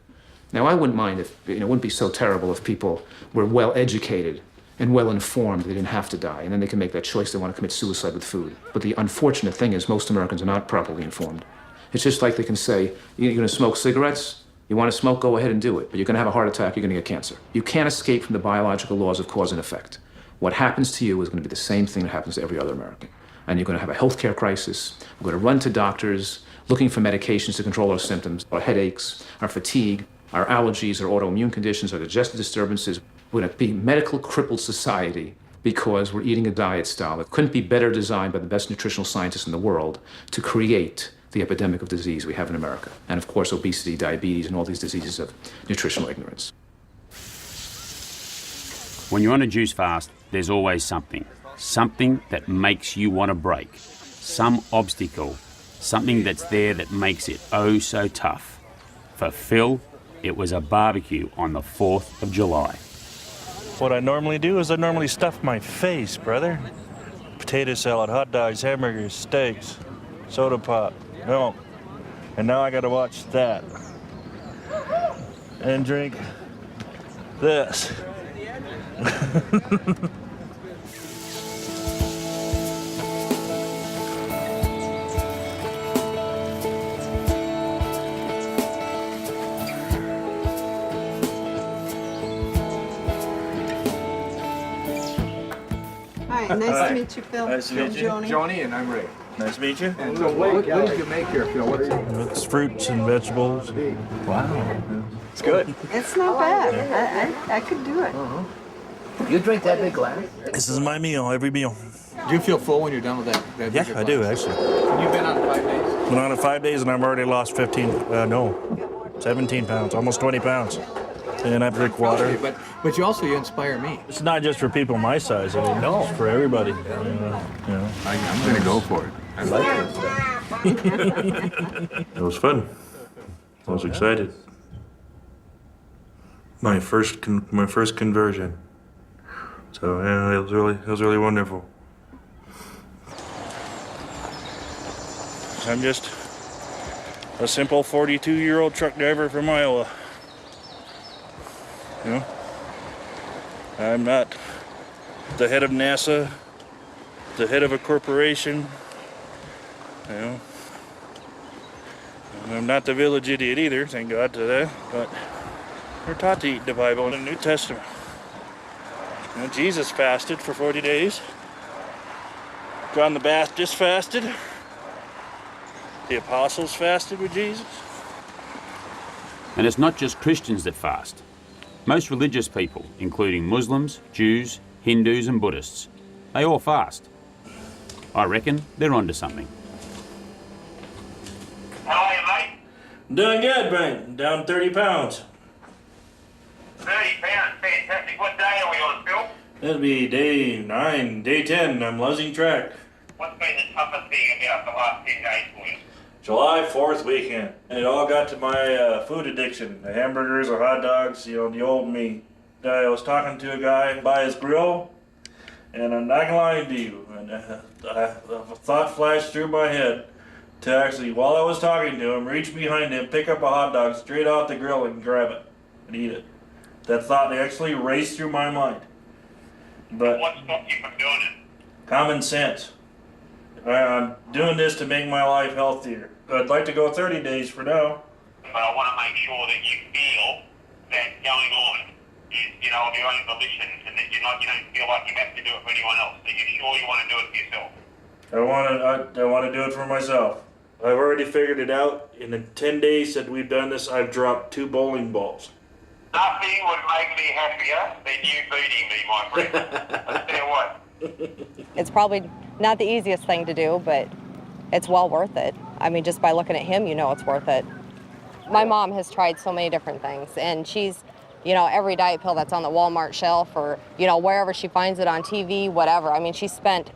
Now, I wouldn't mind if, it wouldn't be so terrible if people were well-educated and well-informed, they didn't have to die, and then they can make that choice they want to commit suicide with food. But the unfortunate thing is most Americans are not properly informed. It's just like they can say, you're going to smoke cigarettes? You want to smoke, go ahead and do it, but you're going to have a heart attack, you're going to get cancer. You can't escape from the biological laws of cause and effect. What happens to you is going to be the same thing that happens to every other American. And you're going to have a healthcare crisis, we're going to run to doctors looking for medications to control our symptoms, our headaches, our fatigue, our allergies, our autoimmune conditions, our digestive disturbances. We're going to be a medical crippled society because we're eating a diet style that couldn't be better designed by the best nutritional scientists in the world to create the epidemic of disease we have in America. And of course, obesity, diabetes, and all these diseases of nutritional ignorance. When you're on a juice fast, there's always something that makes you want to break. Some obstacle, something that's there that makes it oh so tough. For Phil, it was a barbecue on the 4th of July. What I normally do is I normally stuff my face, brother. Potato salad, hot dogs, hamburgers, steaks, soda pop, milk. And now I gotta watch that. And drink this. Hi, nice to meet you, Phil. Nice to meet you. Joni. And I'm Ray. Nice to meet you. And so what did you make here, Phil? It's fruits and vegetables. Wow. It's good. It's not bad. I could do it. You drink that big glass? This is my meal, every meal. Do you feel full when you're done with that Yeah, I do, actually. You've been on 5 days? Been on it 5 days and I've already lost 17 pounds, almost 20 pounds. and I drink water. But you inspire me. It's not just for people my size. I mean, no, it's for everybody. You know. I'm going to go for it. I like this stuff. It was fun. I was excited. My first conversion. So yeah, it was really wonderful. I'm just a simple 42-year-old truck driver from Iowa. You know, I'm not the head of NASA, the head of a corporation. You know, and I'm not the village idiot either, thank God to that. But we're taught to eat the Bible in the New Testament. You know, Jesus fasted for 40 days. John the Baptist fasted. The apostles fasted with Jesus. And it's not just Christians that fast. Most religious people, including Muslims, Jews, Hindus and Buddhists, they all fast. I reckon they're onto something. How are you, mate? Doing good, mate. Down 30 pounds. 30 pounds, fantastic. What day are we on, Phil? That'll be day 9, day 10. I'm losing track. What's been the toughest thing about the last 10 days for you? July 4th weekend. And it all got to my food addiction. The hamburgers or hot dogs, you know, the old me. I was talking to a guy by his grill, and I'm not gonna lie to you, and a thought flashed through my head to actually, while I was talking to him, reach behind him, pick up a hot dog straight off the grill and grab it and eat it. That thought actually raced through my mind. But what stopped you from doing it? common sense. I'm doing this to make my life healthier. I'd like to go 30 days for now. But I want to make sure that you feel that going on is, you know, of your own volition, and that you don't feel like you have to do it for anyone else. That you're sure you want to do it for yourself. I want to do it for myself. I've already figured it out. In the 10 days that we've done this, I've dropped 2 bowling balls. Nothing would make me happier than you beating me, my friend. I tell you what. It's probably not the easiest thing to do, but it's well worth it. I mean, just by looking at him, you know it's worth it. My mom has tried so many different things, and she's, you know, every diet pill that's on the Walmart shelf or, you know, wherever she finds it on TV, whatever. I mean, she spent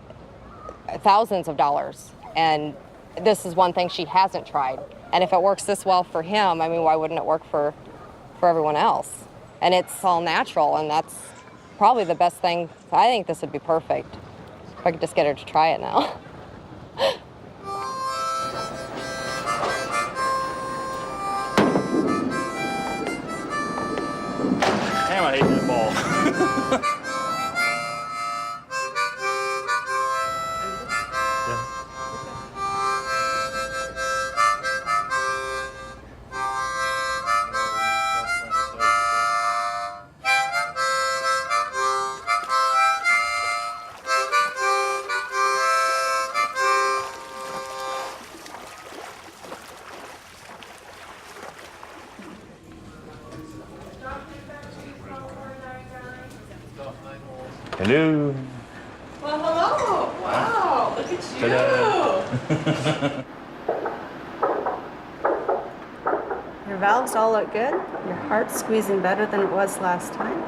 thousands of dollars, and this is one thing she hasn't tried. And if it works this well for him, I mean, why wouldn't it work for everyone else? And it's all natural, and that's probably the best thing. I think this would be perfect if I could just get her to try it now. Damn, I hate that ball. Hello. Well, hello. Wow, look at you. Your valves all look good. Your heart's squeezing better than it was last time.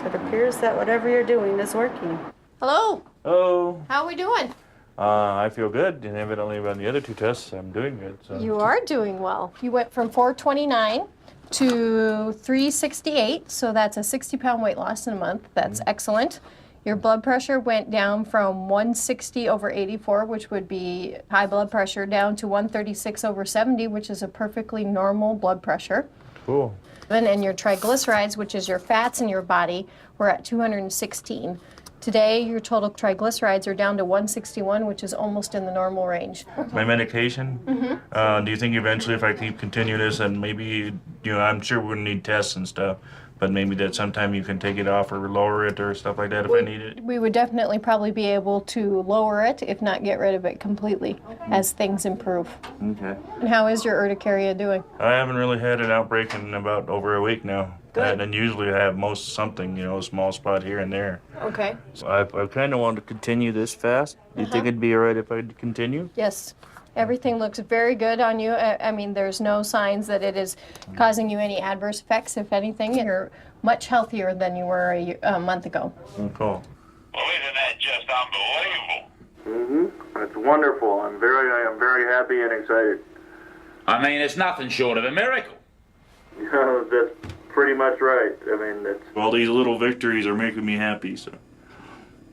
So it appears that whatever you're doing is working. Hello. Oh. How are we doing? I feel good, and evidently on the other 2 tests, I'm doing good. So. You are doing well. You went from 429 to 368, so that's a 60-pound weight loss in a month. That's excellent. Your blood pressure went down from 160/84, which would be high blood pressure, down to 136/70, which is a perfectly normal blood pressure. Cool. And your triglycerides, which is your fats in your body, were at 216. Today, your total triglycerides are down to 161, which is almost in the normal range. My medication? Do you think eventually if I keep continue this and maybe, you know, I'm sure we're gonna need tests and stuff, but maybe that sometime you can take it off or lower it or stuff like that if I need it? We would definitely probably be able to lower it, if not get rid of it completely, as things improve. Okay. And how is your urticaria doing? I haven't really had an outbreak in about over a week now. Good. And usually I have most something, you know, a small spot here and there. Okay. So I kind of want to continue this fast. Do you think it'd be all right if I continue? Yes. Everything looks very good on you. I mean, there's no signs that it is causing you any adverse effects. If anything, you're much healthier than you were a month ago. Cool. Well, isn't that just unbelievable? It's wonderful. I'm very happy and excited. I mean, it's nothing short of a miracle. That's pretty much right. I mean, that's... All these little victories are making me happy, so.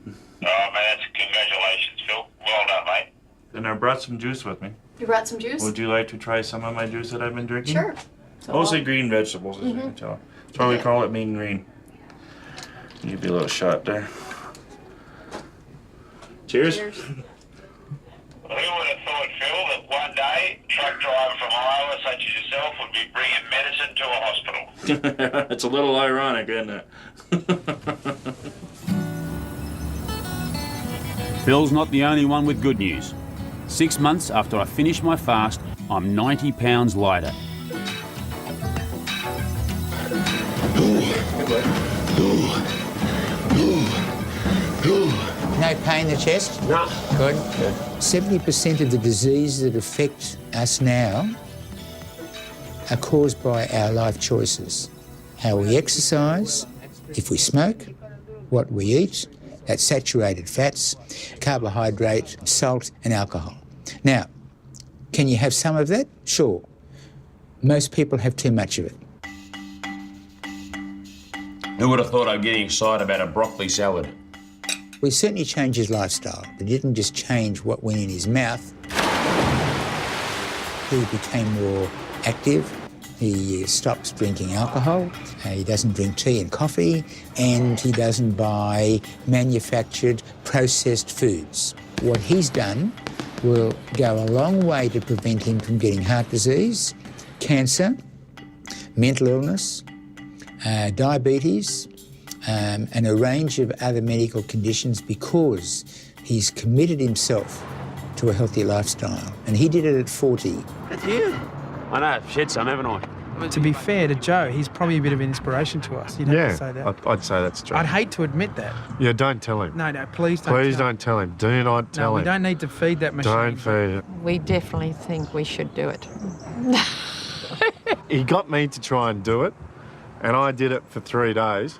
Oh, man, that's congratulations, Phil. Well done, mate. And I brought some juice with me. You brought some juice? Would you like to try some of my juice that I've been drinking? Sure. So Mostly green vegetables, as you can tell. That's why we call it Mean Green. Give you a little shot there. Cheers. Who would have thought, Phil, that one day a truck driver from Iowa such as yourself would be bringing medicine to a hospital? It's a little ironic, isn't it? Phil's not the only one with good news. 6 months after I finished my fast, I'm 90 pounds lighter. No pain in the chest? No. Good. 70% of the diseases that affect us now are caused by our life choices. How we exercise, if we smoke, what we eat, that's saturated fats, carbohydrate, salt and alcohol. Now, can you have some of that? Sure. Most people have too much of it. Who would have thought I'd get excited about a broccoli salad? We certainly changed his lifestyle. It didn't just change what went in his mouth. He became more active. He stops drinking alcohol. He doesn't drink tea and coffee, and he doesn't buy manufactured, processed foods. What he's done will go a long way to prevent him from getting heart disease, cancer, mental illness, diabetes, and a range of other medical conditions because he's committed himself to a healthy lifestyle. And he did it at 40. That's you. I know, I've shed some, haven't I? To be fair to Joe, he's probably a bit of an inspiration to us. You'd have to say that. I'd say that's true. I'd hate to admit that. Yeah, don't tell him. No, please don't. Please don't tell him. Do not tell him. We don't need to feed that machine. Don't feed it. We definitely think we should do it. He got me to try and do it, and I did it for 3 days.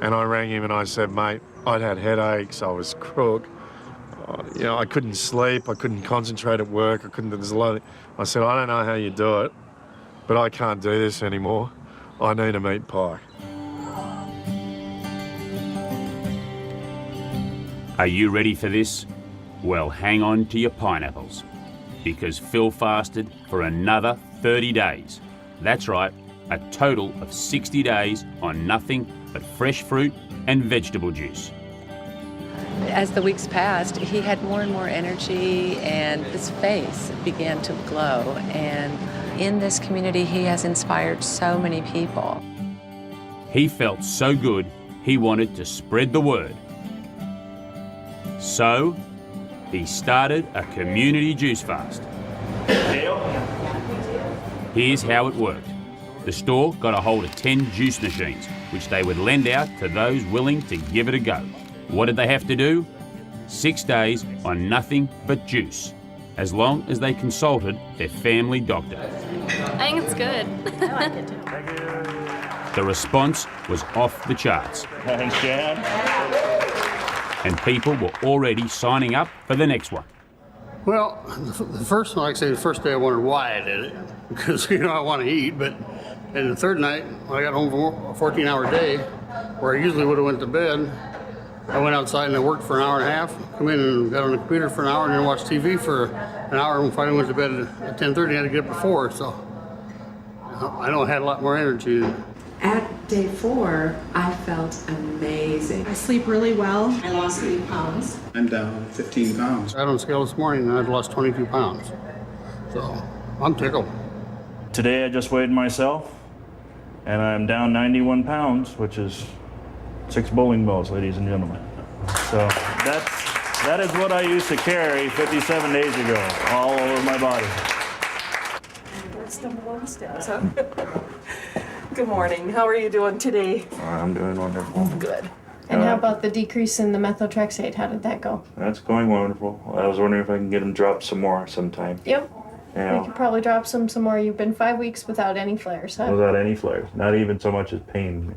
And I rang him and I said, mate, I'd had headaches, I was crook, I couldn't sleep, I couldn't concentrate at work, there's a lot of... I said, I don't know how you do it, but I can't do this anymore. I need a meat pie. Are you ready for this? Well, hang on to your pineapples, because Phil fasted for another 30 days. That's right, a total of 60 days on nothing but fresh fruit and vegetable juice. As the weeks passed, he had more and more energy and his face began to glow. And in this community, he has inspired so many people. He felt so good, he wanted to spread the word. So, he started a community juice fast. Here's how it worked. The store got a hold of 10 juice machines, which they would lend out to those willing to give it a go. What did they have to do? 6 days on nothing but juice, as long as they consulted their family doctor. I think it's good. I like it too. The response was off the charts. Thanks, Jan. And people were already signing up for the next one. Well, the first one, like I say, the first day I wondered why I did it, because, I want to eat, but and the third night, when I got home from a 14-hour day, where I usually would have went to bed, I went outside and I worked for an hour and a half, come in and got on the computer for an hour and then watched TV for an hour, and finally went to bed at 10:30, I had to get up at 4, so I know I had a lot more energy. At day 4, I felt amazing. I sleep really well. I lost 8 pounds. I'm down 15 pounds. I got on the scale this morning and I've lost 22 pounds, so I'm tickled. Today I just weighed myself, and I'm down 91 pounds, which is 6 bowling balls, ladies and gentlemen. So that is what I used to carry 57 days ago, all over my body. Good morning. How are you doing today? I'm doing wonderful. Good. And how about the decrease in the methotrexate? How did that go? That's going wonderful. I was wondering if I can get them dropped some more sometime. Yep. Yeah. You could probably drop some more. You've been 5 weeks without any flares, huh? Without any flares, not even so much as pain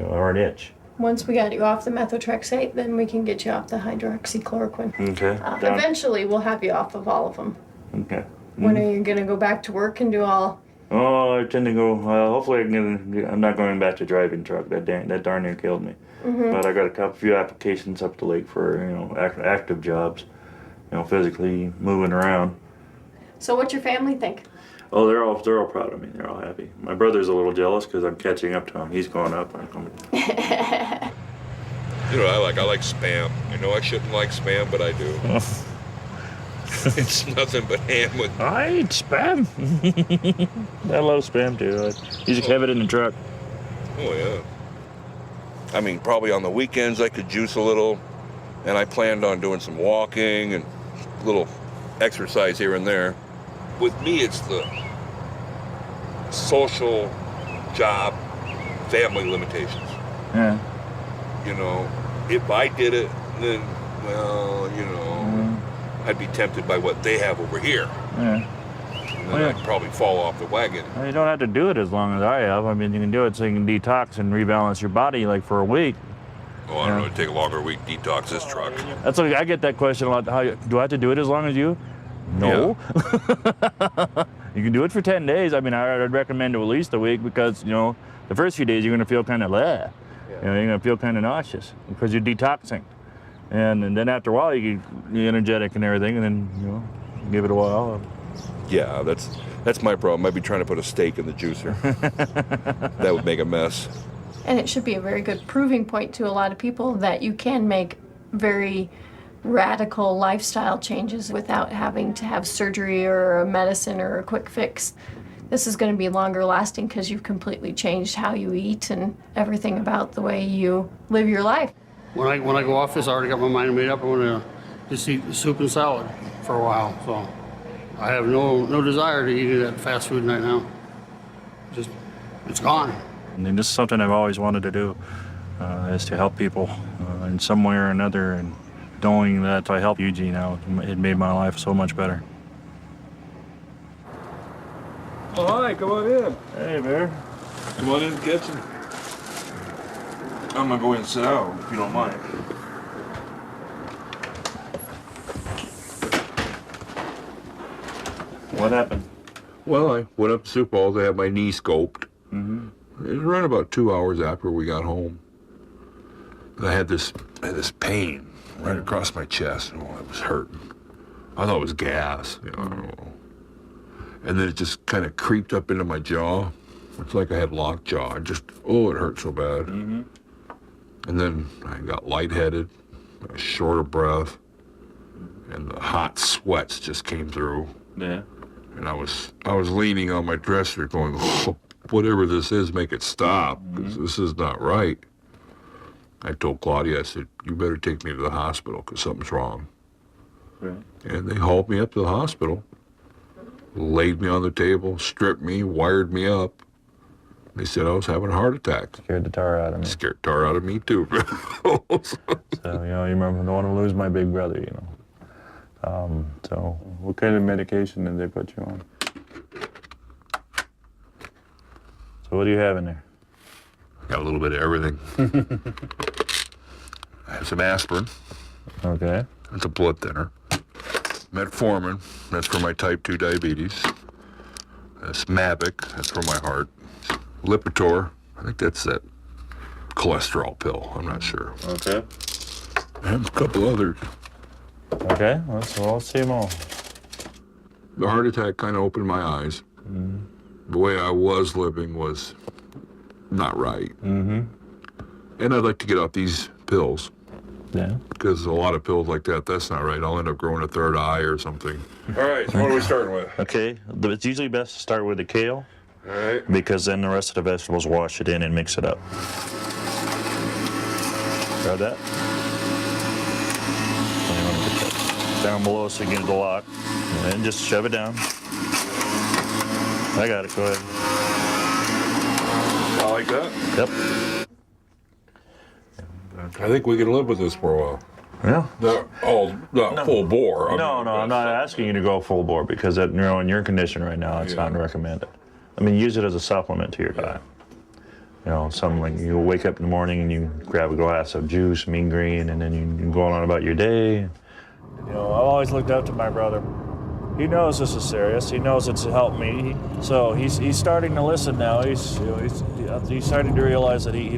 or an itch. Once we got you off the methotrexate, then we can get you off the hydroxychloroquine. Okay. Eventually, we'll have you off of all of them. Okay. When are you going to go back to work and do all? Oh, I tend to go. Hopefully, I'm not going back to driving truck. That darn near killed me. Mhm. But I got a few applications up the lake for active jobs. Physically moving around. So what's your family think? Oh, they're all proud of me. They're all happy. My brother's a little jealous because I'm catching up to him. He's going up. I'm coming. I like Spam. I know I shouldn't like Spam, but I do. It's nothing but ham with. I eat Spam. I love Spam too. I used to have it in the truck. Oh yeah. I mean, probably on the weekends I could juice a little, and I planned on doing some walking and a little exercise here and there. With me, it's the social, job, family limitations. Yeah. If I did it, then, I'd be tempted by what they have over here. Yeah. And then I'd probably fall off the wagon. You don't have to do it as long as I have. I mean, you can do it so you can detox and rebalance your body for a week. Oh, I don't know, it'd take a longer week to detox this truck. That's like, I get that question a lot. Do I have to do it as long as you? No. You can do it for 10 days. I mean, I'd recommend at least a week because, the first few days you're going to feel kind of you're going to feel kind of nauseous because you're detoxing. And then after a while you're energetic and everything, and then, give it a while. Yeah, that's my problem. I'd be trying to put a steak in the juicer. That would make a mess. And it should be a very good proving point to a lot of people that you can make very radical lifestyle changes without having to have surgery or a medicine or a quick fix. This is going to be longer lasting because you've completely changed how you eat and everything about the way you live your life. When I go off this, I already got my mind made up. I want to just eat soup and salad for a while. So I have no desire to eat that fast food right now. It's gone. And this is something I've always wanted to do, is to help people in some way or another. And knowing that I help Eugene out, it made my life so much better. Oh, hi, come on in. Hey, Bear. Come on in the kitchen. I'm gonna go in and sit down, if you don't mind. What happened? Well, I went up to Sioux Falls. I had my knee scoped. Mm-hmm. It was around about 2 hours after we got home. I had this pain right across my chest. Oh, it was hurting. I thought it was gas, I don't know. And then it just kind of creeped up into my jaw. It's like I had locked jaw. It hurt so bad. Mm-hmm. And then I got lightheaded, I was short of breath, and the hot sweats just came through. Yeah. And I was leaning on my dresser going, oh, whatever this is, make it stop, because this is not right. I told Claudia, I said, you better take me to the hospital because something's wrong. Right. And they hauled me up to the hospital, laid me on the table, stripped me, wired me up. They said I was having a heart attack. Scared the tar out of me. Scared the tar out of me, too. So, you remember, I don't want to lose my big brother, So, what kind of medication did they put you on? So, what do you have in there? Got a little bit of everything. I have some aspirin. Okay. That's a blood thinner. Metformin, that's for my type 2 diabetes. That's Mavic, that's for my heart. Lipitor, I think that's that cholesterol pill, I'm not sure. Okay. And a couple others. Okay, let's see them all. The heart attack kind of opened my eyes. Mm-hmm. The way I was living was not right. Mm-hmm. And I'd like to get off these pills. Yeah. Because a lot of pills like that, that's not right. I'll end up growing a third eye or something. All right, so what are we starting with? Okay, it's usually best to start with the kale. All right. Because then the rest of the vegetables wash it in and mix it up. Grab that. And you want to get that down below so you get the lock. And then just shove it down. I got it, go ahead. I like that. Yep. I think we can live with this for a while. Yeah. Not full bore. No, I'm not asking you to go full bore because in your condition right now, it's not recommended. I mean, use it as a supplement to your diet. You know, something like you wake up in the morning and you grab a glass of juice, mean green, and then you go on about your day. You know, I've always looked up to my brother. He knows this is serious. He knows it's helped me. So he's starting to listen now. He's starting to realize that he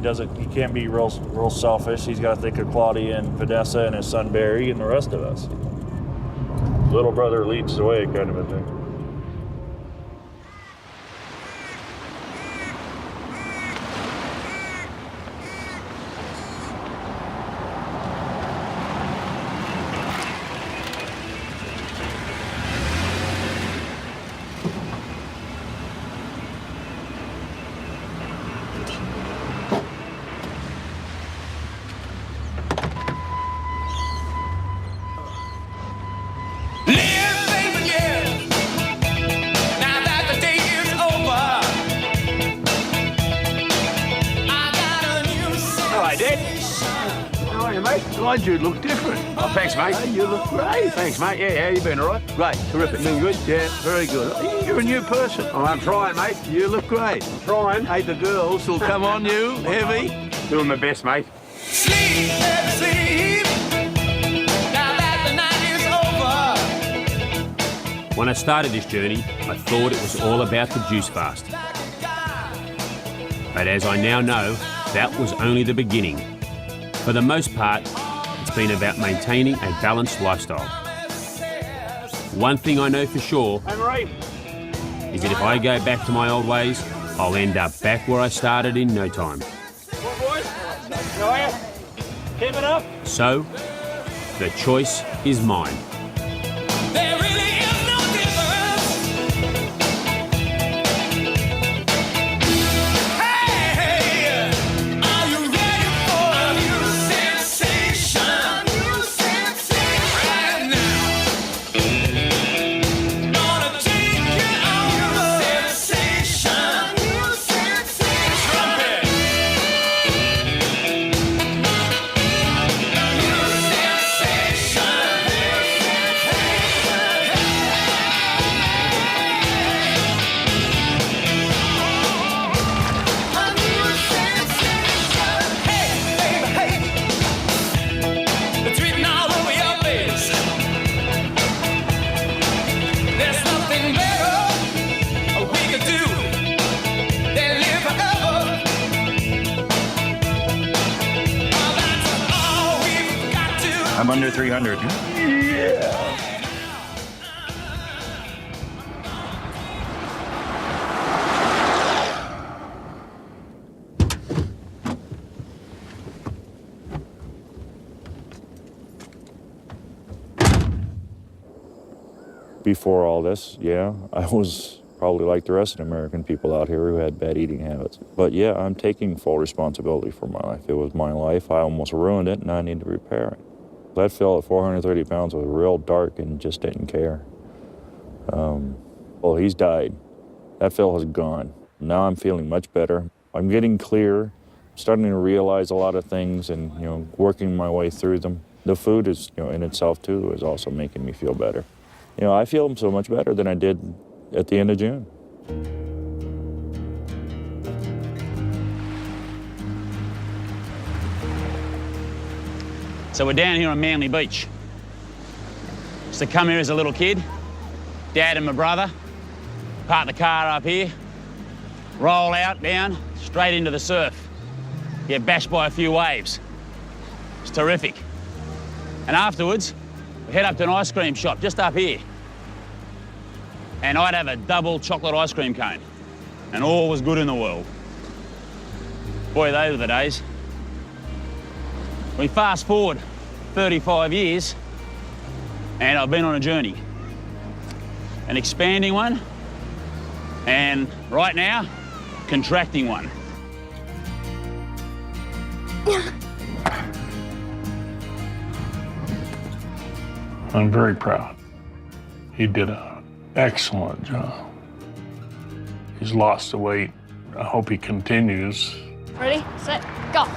can't be real selfish. He's got to think of Claudia and Vanessa and his son Barry and the rest of us. Little brother leads the way, kind of a thing. You look different. Oh, thanks, mate. Hey, you look great. Thanks, mate. Yeah, how you been, all right? Great, terrific. Been good? Yeah, very good. You're a new person. Oh, I'm trying, mate. You look great. I'm trying. Hey, the girls will come on you, heavy. Doing my best, mate. Sleep, sleep. Now that the night is over. When I started this journey, I thought it was all about the juice fast. But as I now know, that was only the beginning. For the most part, it's been about maintaining a balanced lifestyle. One thing I know for sure is that if I go back to my old ways, I'll end up back where I started in no time. How are you? Keep it up. So, the choice is mine. There really is no difference. Hey, are you ready for a new sensation? New sensation. Right now. Gonna take you on a sensation. New sensation. Trumpet. I'm under 300. Yeah. Before all this, I was probably like the rest of the American people out here who had bad eating habits. But yeah, I'm taking full responsibility for my life. It was my life. I almost ruined it, and I need to repair it. That fella at 430 pounds was real dark and just didn't care. Well, he's died. That fella's gone. Now I'm feeling much better. I'm getting clear, starting to realize a lot of things and, working my way through them. The food is, in itself too, is also making me feel better. I feel so much better than I did at the end of June. So we're down here on Manly Beach. Used to come here as a little kid, Dad and my brother, park the car up here, roll out, down, straight into the surf, get bashed by a few waves. It's terrific. And afterwards, we head up to an ice cream shop just up here. And I'd have a double chocolate ice cream cone, and all was good in the world. Boy, those were the days. We fast forward 35 years, and I've been on a journey. An expanding one, and right now, contracting one. I'm very proud. He did an excellent job. He's lost the weight. I hope he continues. Ready, set, go.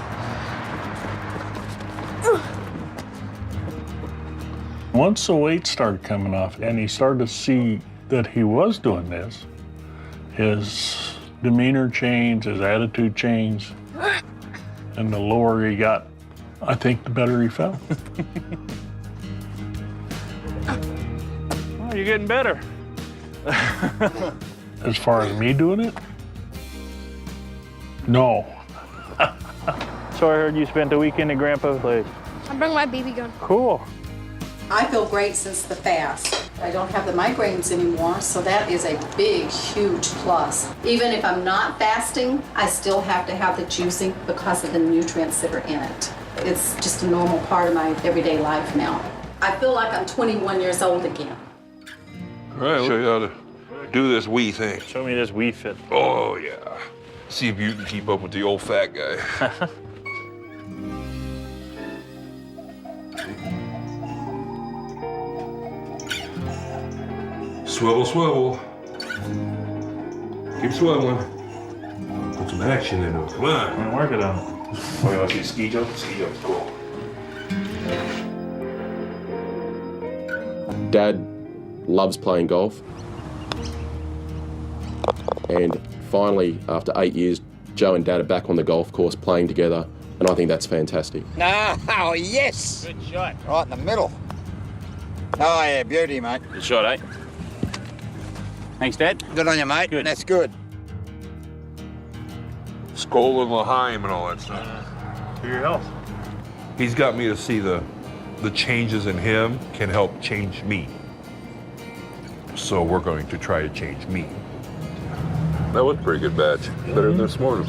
Once the weight started coming off and he started to see that he was doing this, his demeanor changed, his attitude changed, and the lower he got, I think the better he felt. Oh, you're getting better. As far as me doing it, no. So I heard you spent a weekend at Grandpa's place. I bring my BB gun. Cool. I feel great since the fast. I don't have the migraines anymore, so that is a big, huge plus. Even if I'm not fasting, I still have to have the juicing because of the nutrients that are in it. It's just a normal part of my everyday life now. I feel like I'm 21 years old again. All right, show you how to do this wee thing. Show me this wee fit. Oh, yeah. See if you can keep up with the old fat guy. Swivel, swivel. Keep swiveling. Put some action into it. Come on. I'm working on it. Oh, you want to see ski jump? Ski jump's cool. Dad loves playing golf. And finally, after 8 years, Joe and Dad are back on the golf course playing together, and I think that's fantastic. Oh, yes! Good shot. Right in the middle. Oh, yeah, beauty, mate. Good shot, eh? Thanks, Dad. Good on you, mate. Good. That's good. Skoll and L'Heim and all that stuff. For your health. He's got me to see the changes in him can help change me. So we're going to try to change me. That was a pretty good batch. Better than this morning.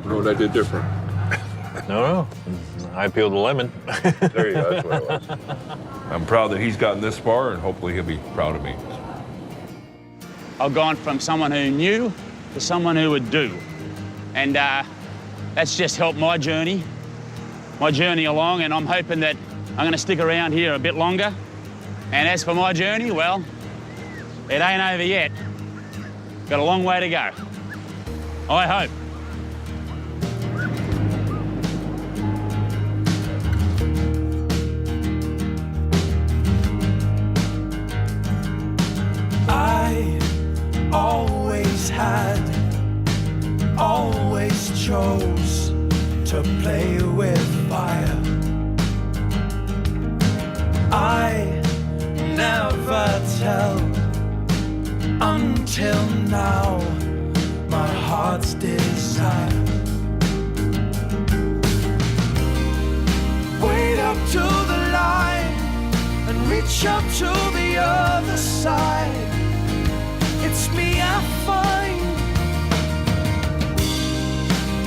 You know what I did different? No. I peeled a lemon. There you go, that's what it was. I'm proud that he's gotten this far, and hopefully he'll be proud of me. I've gone from someone who knew to someone who would do. And that's just helped my journey along, and I'm hoping that I'm gonna stick around here a bit longer. And as for my journey, well, it ain't over yet. Got a long way to go. I hope. I always chose to play with fire. I never tell until now my heart's desire. Wait up to the line and reach up to the other side. It's me I find.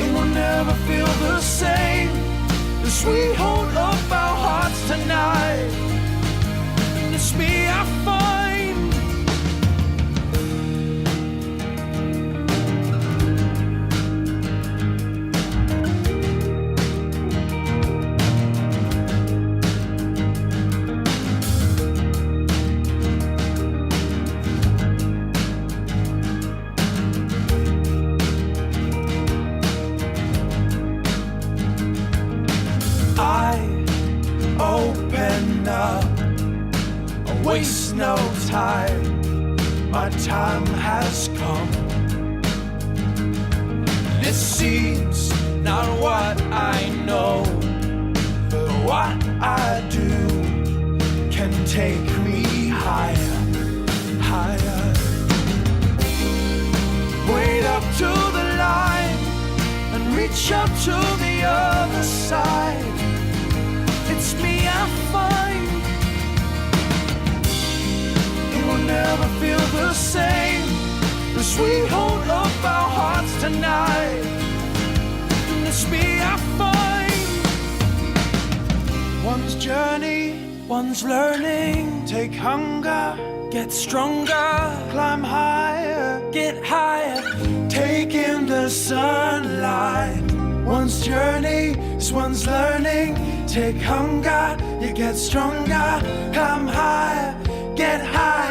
It will never feel the same as we hold up our hearts tonight. And it's me I find. Waste no time, my time has come. It seems not what I know, but what I do can take me higher, higher. Wait up to the line and reach up to the other side. It's me I find. Will never feel the same as we hold up our hearts tonight. And it's me I find. One's journey, one's learning. Take hunger, get stronger. Climb higher, get higher. Take in the sunlight. One's journey is one's learning. Take hunger, you get stronger. Climb higher, get higher.